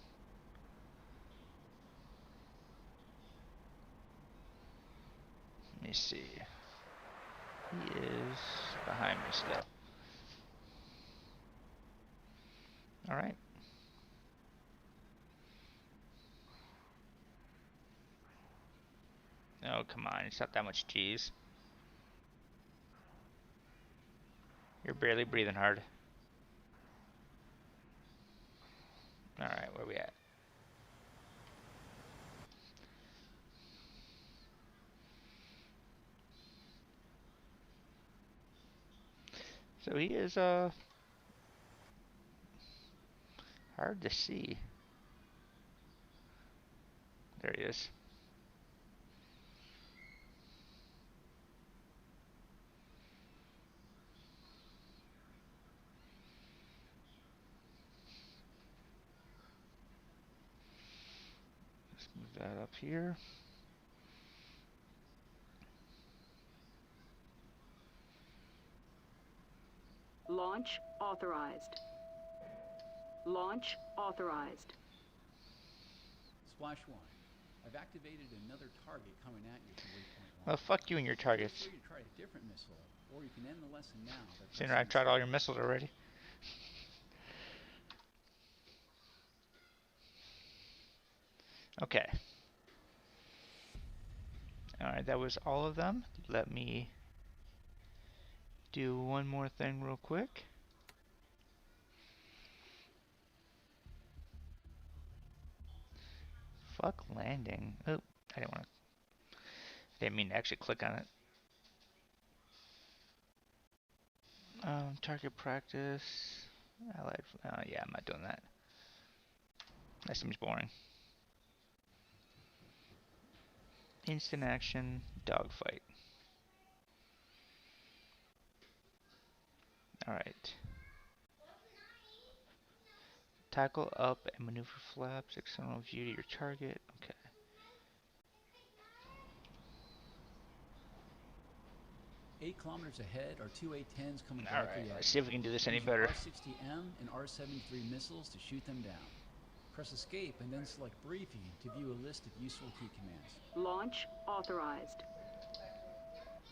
Let me see. He is behind me still. Alright. Oh, come on. It's not that much cheese. You're barely breathing hard. Alright, where we at? So he is, hard to see. There he is. Let's move that up here. Launch authorized. Launch authorized. Splash 1. I've activated another target coming at you from waypoint 1. Well, fuck you and your targets. Feel free to try a different missile, or you can end the lesson now. Since I've tried all your missiles already. Okay. Alright, that was all of them. Let me do one more thing real quick. Fuck landing. Oh, I didn't mean to actually click on it. Target practice. Allied. Yeah, I'm not doing that. That seems boring. Instant action, dogfight. Alright. Tackle up and maneuver flaps, external view to your target. Okay. 8 kilometers ahead are two A-10s coming directly Alright, at let's you. see if we can do this any Use your better. R-60M and R-73 missiles to shoot them down. Press escape and then select briefing to view a list of useful key commands. Launch authorized.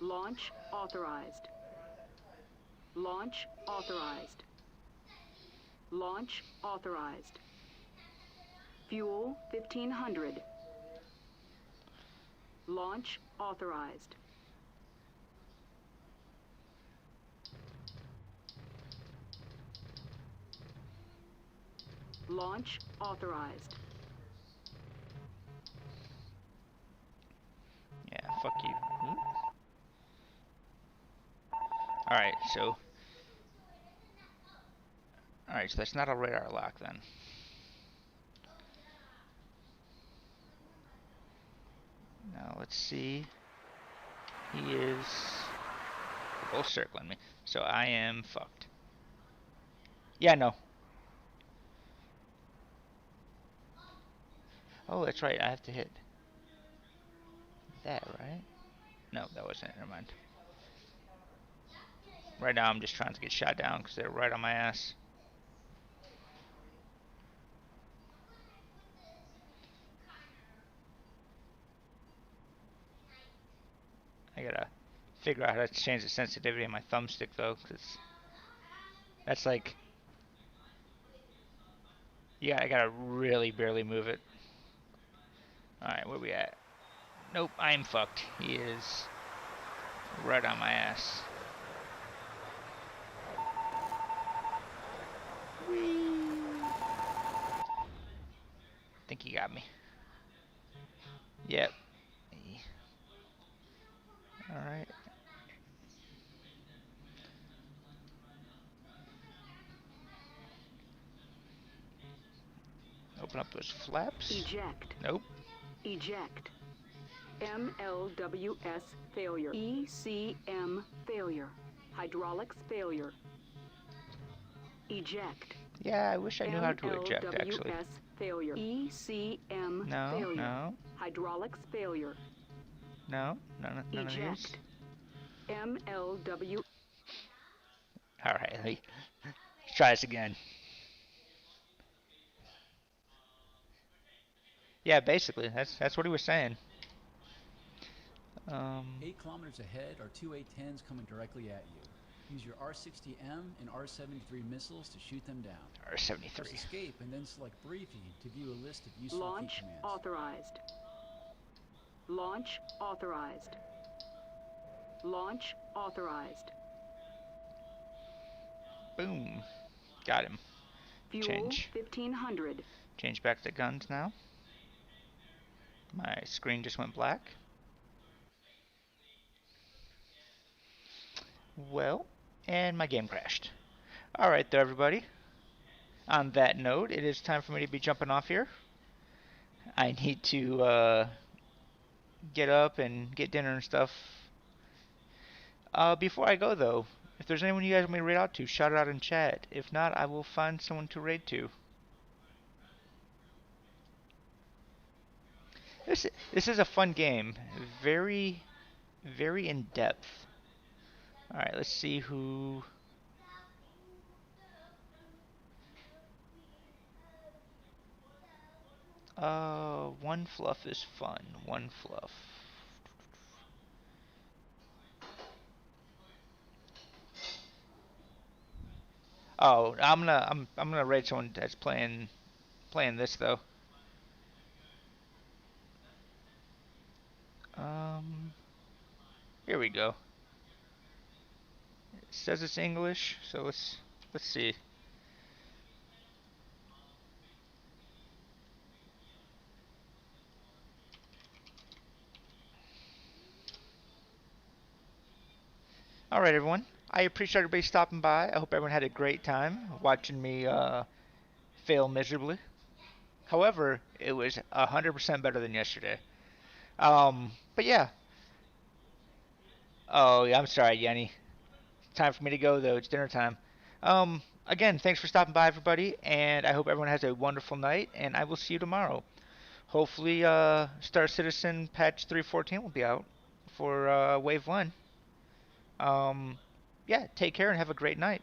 Launch authorized. Launch authorized. Launch authorized. Fuel 1500. Launch authorized. Launch authorized. Yeah, fuck you. Alright, so... Alright, so that's not a radar lock then. Now let's see. He is... They're both circling me. So I am fucked. Yeah, no. Oh, that's right. I have to hit that, right? No, that wasn't it. Never mind. Right now I'm just trying to get shot down because they're right on my ass. I gotta figure out how to change the sensitivity of my thumbstick though, because that's like... Yeah, I gotta really barely move it. Alright, where we at? Nope, I'm fucked. He is right on my ass. Think he got me. Yep. Alright. Open up those flaps. Eject. Nope. Eject. MLWS failure. ECM failure. Hydraulics failure. Eject. Yeah, I wish I knew how to eject, actually. MLWS failure. ECM No, failure. no, Hydraulics failure. no, none of these. Eject. MLW. Alright, let's try this again. Yeah, basically, that's what he was saying. 8 kilometers ahead are two A-10s coming directly at you. Use your R-60M and R-73 missiles to shoot them down. R-73. Press escape and then select briefing to view a list of useful Launch key commands. authorized. Launch authorized. Launch authorized. Boom. Got him. Fuel Change. 1500. Change back to guns now. My screen just went black. Well, and my game crashed. Alright there, everybody. On that note, it is time for me to be jumping off here. I need to get up and get dinner and stuff. Before I go, though, if there's anyone you guys want me to raid out to, shout it out in chat. If not, I will find someone to raid to. This is a fun game. Very, very in-depth. Alright, let's see who... one fluff is fun. One fluff. Oh, I'm gonna raid someone that's playing this though. Here we go. It says it's English, so let's see. Alright, everyone. I appreciate everybody stopping by. I hope everyone had a great time watching me fail miserably. However, it was 100% better than yesterday. But yeah. Oh, yeah, I'm sorry, Yenny. Time for me to go, though. It's dinner time. Again, thanks for stopping by, everybody, and I hope everyone has a wonderful night, and I will see you tomorrow. Hopefully, Star Citizen patch 3.14 will be out for Wave 1. Yeah, take care and have a great night.